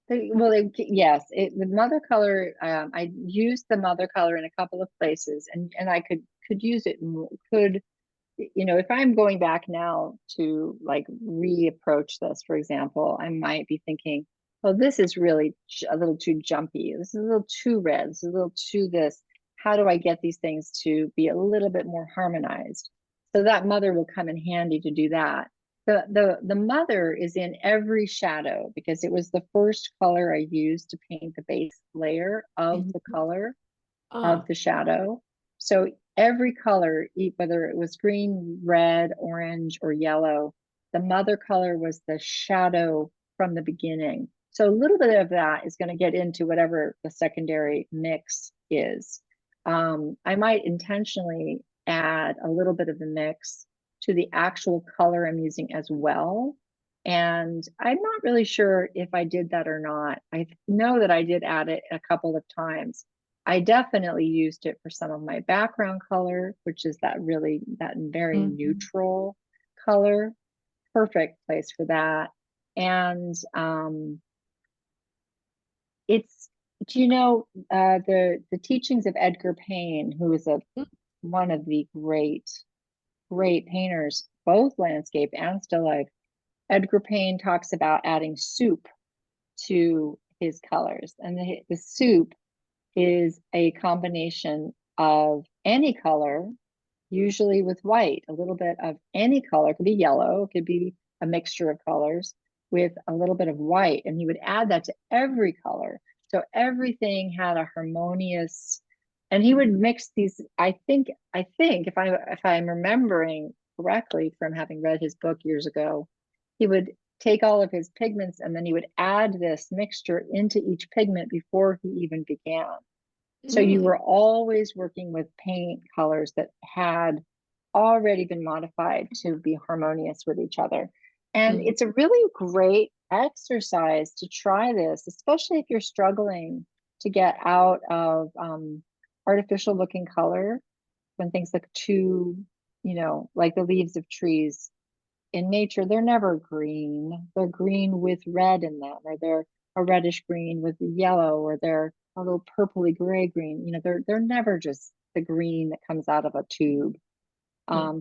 Yes, the mother color, I used the mother color in a couple of places, and I could use it, if I'm going back now to like reapproach this, for example, I might be thinking, oh, this is really a little too jumpy. This is a little too red. This is a little too this. How do I get these things to be a little bit more harmonized? So that mother will come in handy to do that. The mother is in every shadow because it was the first color I used to paint the base layer of the color of the shadow. So every color, whether it was green, red, orange, or yellow, the mother color was the shadow from the beginning. So a little bit of that is going to get into whatever the secondary mix is. I might intentionally add a little bit of the mix to the actual color I'm using as well. And I'm not really sure if I did that or not. I know that I did add it a couple of times. I definitely used it for some of my background color, which is that very neutral color. Perfect place for that. And it's, the teachings of Edgar Payne, who is one of the great painters, both landscape and still life. Edgar Payne talks about adding soup to his colors, and the soup is a combination of any color, usually with white, a little bit of any color. It could be yellow, it could be a mixture of colors with a little bit of white, and he would add that to every color. So everything had a harmonious, and he would mix these. I think if I'm remembering correctly from having read his book years ago, he would take all of his pigments and then he would add this mixture into each pigment before he even began. So you were always working with paint colors that had already been modified to be harmonious with each other. And it's a really great exercise to try this, especially if you're struggling to get out of artificial looking color when things look too, like the leaves of trees in nature, they're never green. They're green with red in them, or they're a reddish green with yellow, or they're a little purpley gray green. They're never just the green that comes out of a tube.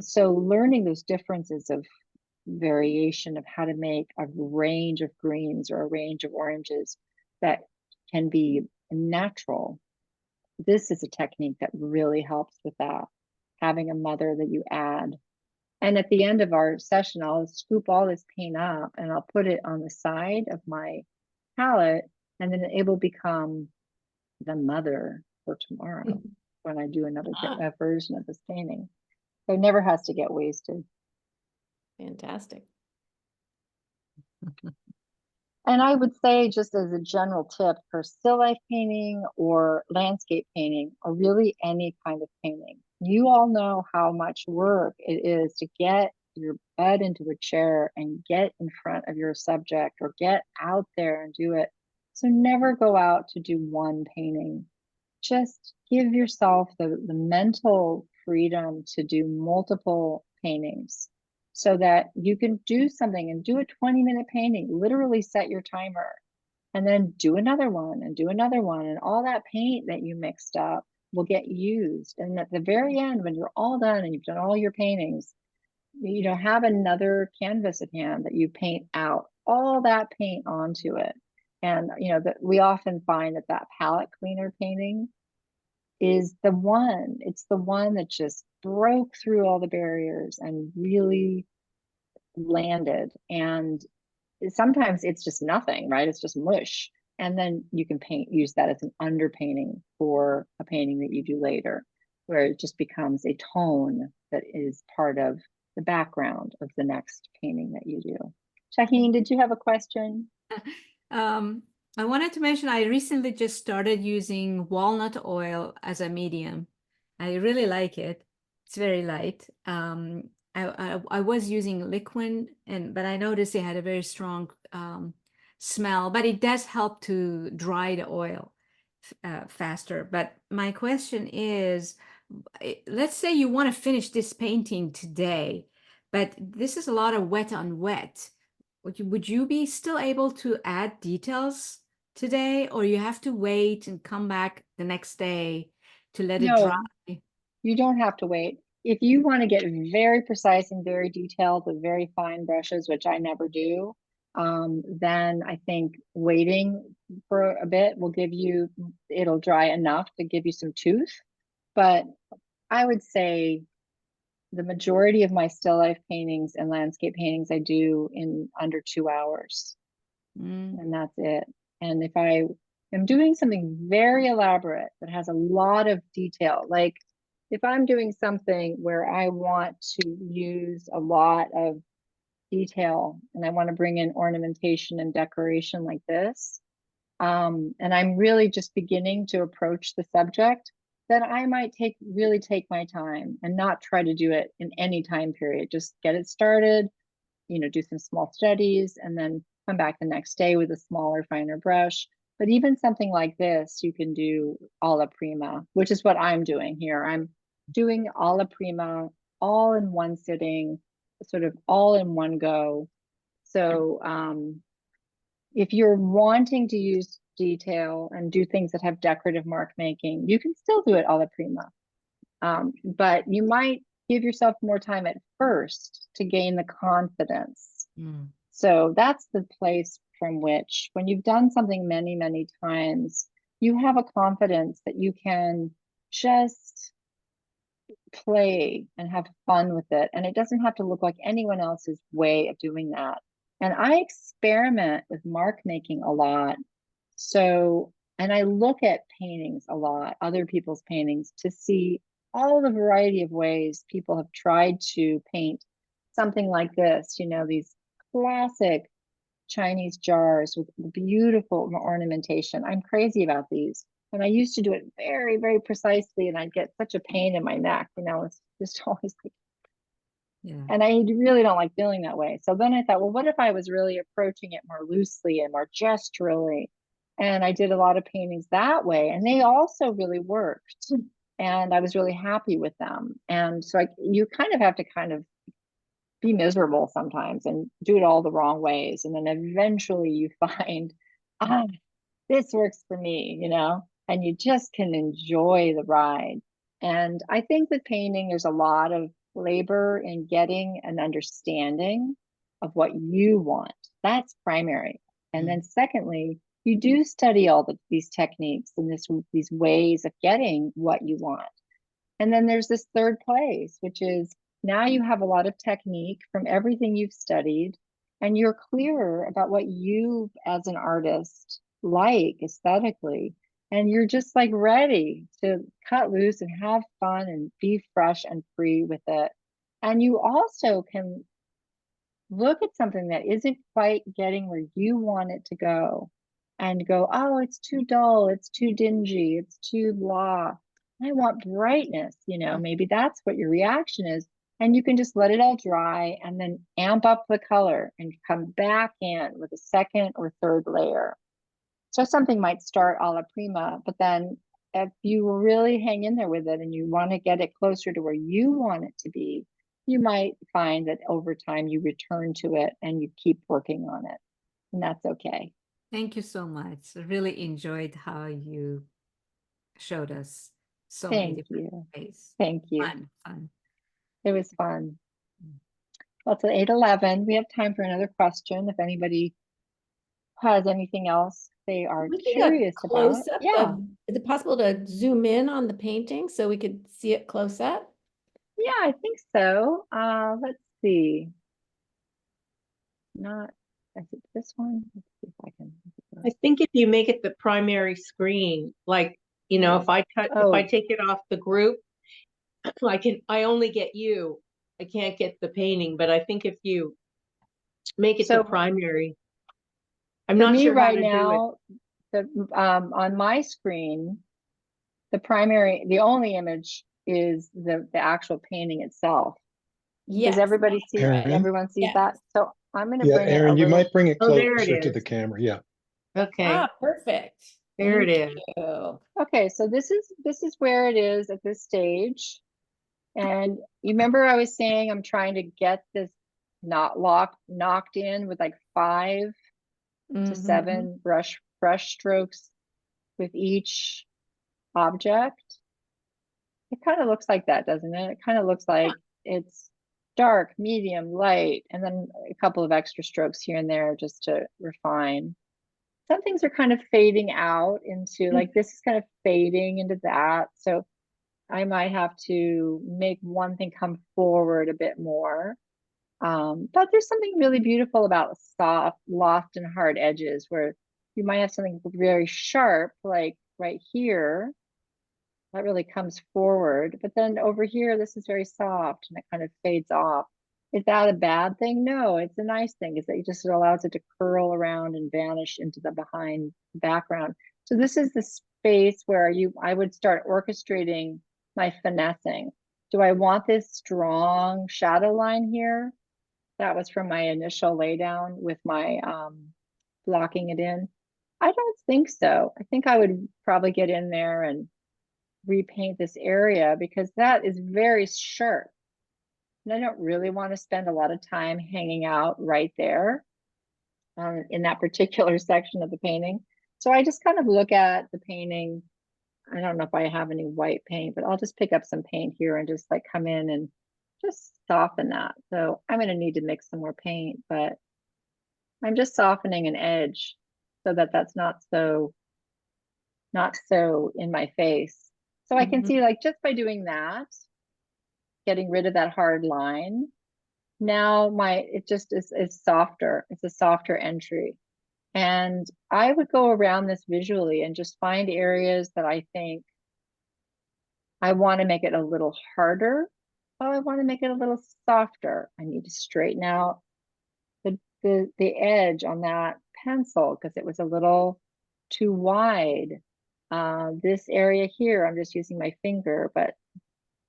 So learning those differences of variation of how to make a range of greens or a range of oranges that can be natural. This is a technique that really helps with that. Having a mother that you add. And at the end of our session, I'll scoop all this paint up and I'll put it on the side of my palette, and then it will become the mother for tomorrow when I do another version of this painting. So it never has to get wasted. Fantastic. And I would say, just as a general tip for still life painting or landscape painting, or really any kind of painting, you all know how much work it is to get your butt into a chair and get in front of your subject or get out there and do it. So never go out to do one painting. Just give yourself the mental freedom to do multiple paintings so that you can do something and do a 20-minute painting, literally set your timer, and then do another one and do another one. And all that paint that you mixed up will get used. And at the very end, when you're all done and you've done all your paintings, have another canvas at hand that you paint out all that paint onto it. And, we often find that palette cleaner painting is the one. It's the one that just broke through all the barriers and really landed. And sometimes it's just nothing, right? It's just mush. And then you can use that as an underpainting for a painting that you do later. where it just becomes a tone that is part of the background of the next painting that you do. Shaheen, did you have a question? I wanted to mention I recently just started using walnut oil as a medium. I really like it. It's very light. I was using liquid, but I noticed it had a very strong smell, but it does help to dry the oil faster. But my question is, let's say you want to finish this painting today, but this is a lot of wet on wet. Would you be still able to add details today, or you have to wait and come back the next day to let it dry? No, you don't have to wait. If you want to get very precise and very detailed with very fine brushes, which I never do, then I think waiting for a bit will give you, it'll dry enough to give you some tooth. But I would say the majority of my still life paintings and landscape paintings I do in under 2 hours. And that's it. And if I am doing something very elaborate that has a lot of detail, like if I'm doing something where I want to use a lot of detail and I want to bring in ornamentation and decoration like this, and I'm really just beginning to approach the subject, then I might really take my time and not try to do it in any time period. Just get it started, do some small studies, and then come back the next day with a smaller, finer brush. But even something like this, you can do alla prima, which is what I'm doing here. I'm doing alla prima all in one sitting, sort of all in one go. So if you're wanting to use detail and do things that have decorative mark making, you can still do it alla prima. But you might give yourself more time at first to gain the confidence. So that's the place from which, when you've done something many, many times, you have a confidence that you can just play and have fun with it. And it doesn't have to look like anyone else's way of doing that. And I experiment with mark making a lot. So, and I look at paintings a lot, other people's paintings, to see all the variety of ways people have tried to paint something like this, these classic Chinese jars with beautiful ornamentation. I'm crazy about these. And I used to do it very, very precisely, and I'd get such a pain in my neck, it's just always like, yeah. And I really don't like feeling that way. So then I thought, well, what if I was really approaching it more loosely and more gesturally? And I did a lot of paintings that way, and they also really worked. And I was really happy with them. And so you kind of have to be miserable sometimes and do it all the wrong ways. And then eventually you find, this works for me, and you just can enjoy the ride. And I think with painting, there's a lot of labor in getting an understanding of what you want. That's primary. And then secondly, you do study all these techniques and these ways of getting what you want. And then there's this third place, which is now you have a lot of technique from everything you've studied, and you're clearer about what you as an artist like aesthetically. And you're just like ready to cut loose and have fun and be fresh and free with it. And you also can look at something that isn't quite getting where you want it to go and go, oh, it's too dull, it's too dingy, it's too blah. I want brightness, maybe that's what your reaction is. And you can just let it all dry and then amp up the color and come back in with a second or third layer. So something might start alla prima, but then if you really hang in there with it and you want to get it closer to where you want it to be, you might find that over time you return to it and you keep working on it. And that's okay. Thank you so much. I really enjoyed how you showed us so many different ways. Thank you. Fun. It was fun. Well, it's at 8:11. We have time for another question. If anybody has anything else they are curious about. Yeah. Is it possible to zoom in on the painting so we could see it close up? Yeah, I think so. Let's see. Is it this one? Let's see if I can. I think if you make it the primary screen, like, if I take it off the group I only get you. I can't get the painting, but I think if you make it the So primary, I'm for not me sure how right to do it. now, on my screen, the only image is the actual painting itself. Yes. Does everybody see, Erin? everyone sees Yes. that? So I'm going to Yeah, bring it a Erin, you little. might bring it Oh, there it closer to the is. camera. Yeah. Okay, Ah, perfect. there it Thank is. you. Okay, so this is where it is at this stage. And you remember I was saying I'm trying to get this knocked in with like 5 to Mhm. 7 brush strokes with each object. It kind of looks like that, doesn't it? It kind of looks like it's dark, medium, light, and then a couple of extra strokes here and there just to refine. Some things are kind of fading out into, like this is kind of fading into that. So I might have to make one thing come forward a bit more. But there's something really beautiful about soft, loft and hard edges where you might have something very sharp, like right here, that really comes forward. But then over here, this is very soft and it kind of fades off. Is that a bad thing? No, it's a nice thing. Is that it just allows it to curl around and vanish into the behind background. So this is the space where I would start orchestrating my finessing. Do I want this strong shadow line here? That was from my initial laydown with my blocking it in. I don't think so. I think I would probably get in there and repaint this area because that is very sharp. And I don't really want to spend a lot of time hanging out right there in that particular section of the painting. So I just kind of look at the painting. I don't know if I have any white paint, but I'll just pick up some paint here and just like come in and just soften that. So I'm going to need to mix some more paint, but I'm just softening an edge so that that's not so in my face. So I can see, like, just by doing that, getting rid of that hard line, now it just is softer. It's a softer entry. And I would go around this visually and just find areas that I think I want to make it a little harder. Oh, I want to make it a little softer. I need to straighten out the edge on that pencil because it was a little too wide. This area here, I'm just using my finger, but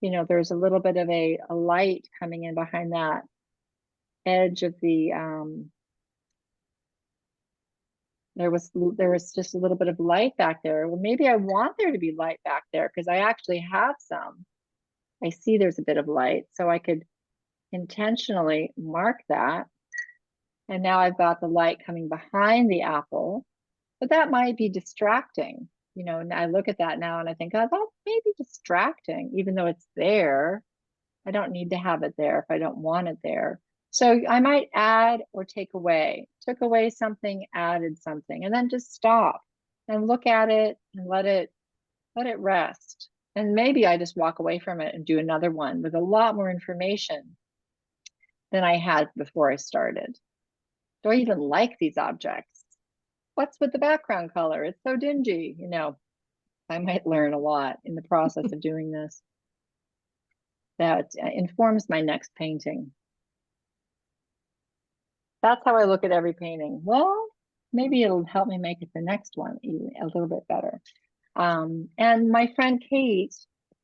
you know, there's a little bit of a light coming in behind that edge of the there was just a little bit of light back there. Well, maybe I want there to be light back there because I actually have some. I see there's a bit of light, so I could intentionally mark that. And now I've got the light coming behind the apple, but that might be distracting. You know, and I look at that now and I think, oh, that may be distracting, even though it's there. I don't need to have it there if I don't want it there. So I might add or take away. Took away something, added something, and then just stop and look at it and let it rest. And maybe I just walk away from it and do another one with a lot more information than I had before I started. Do I even like these objects? What's with the background color? It's so dingy, you know. I might learn a lot in the process of doing this. That informs my next painting. That's how I look at every painting. Well, maybe it'll help me make it the next one even a little bit better. And my friend Kate,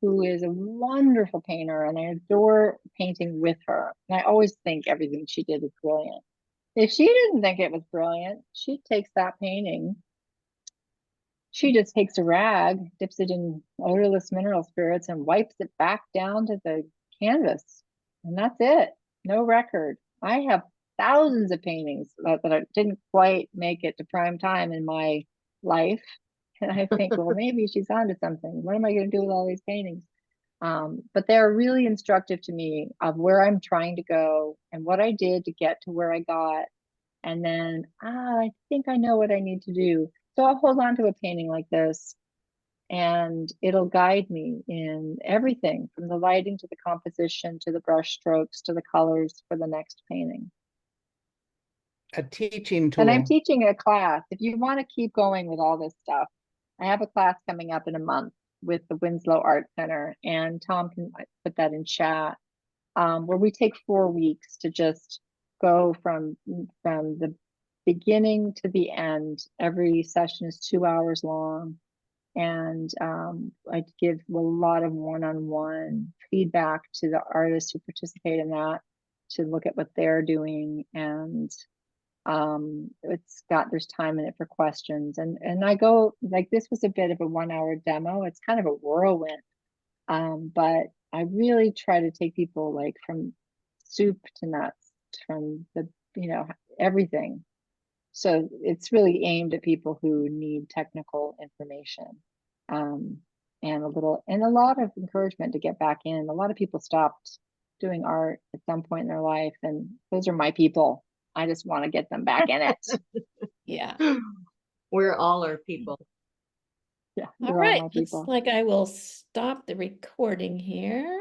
who is a wonderful painter, and I adore painting with her. And I always think everything she did is brilliant. If she didn't think it was brilliant, she takes that painting. She just takes a rag, dips it in odorless mineral spirits, and wipes it back down to the canvas. And that's it. No record. I have thousands of paintings that I didn't quite make it to prime time in my life. And I think, well, maybe she's onto something. What am I going to do with all these paintings? But they're really instructive to me of where I'm trying to go and what I did to get to where I got. And then, I think I know what I need to do. So I'll hold on to a painting like this and it'll guide me in everything from the lighting to the composition to the brush strokes to the colors for the next painting. A teaching tool. And I'm teaching a class. If you want to keep going with all this stuff, I have a class coming up in a month with the Winslow Art Center, and Tom can put that in chat, where we take 4 weeks to just go from the beginning to the end. Every session is 2 hours long. And I give a lot of one-on-one feedback to the artists who participate in that, to look at what they're doing. And there's time in it for questions. And I go, like, this was a bit of a 1-hour demo. It's kind of a whirlwind. But I really try to take people like from soup to nuts, from the, everything. So it's really aimed at people who need technical information, and a lot of encouragement to get back in. A lot of people stopped doing art at some point in their life, and those are my people. I just want to get them back in it. Yeah. We're all our people. Yeah, All they're all right. my Looks people. like I will stop the recording here.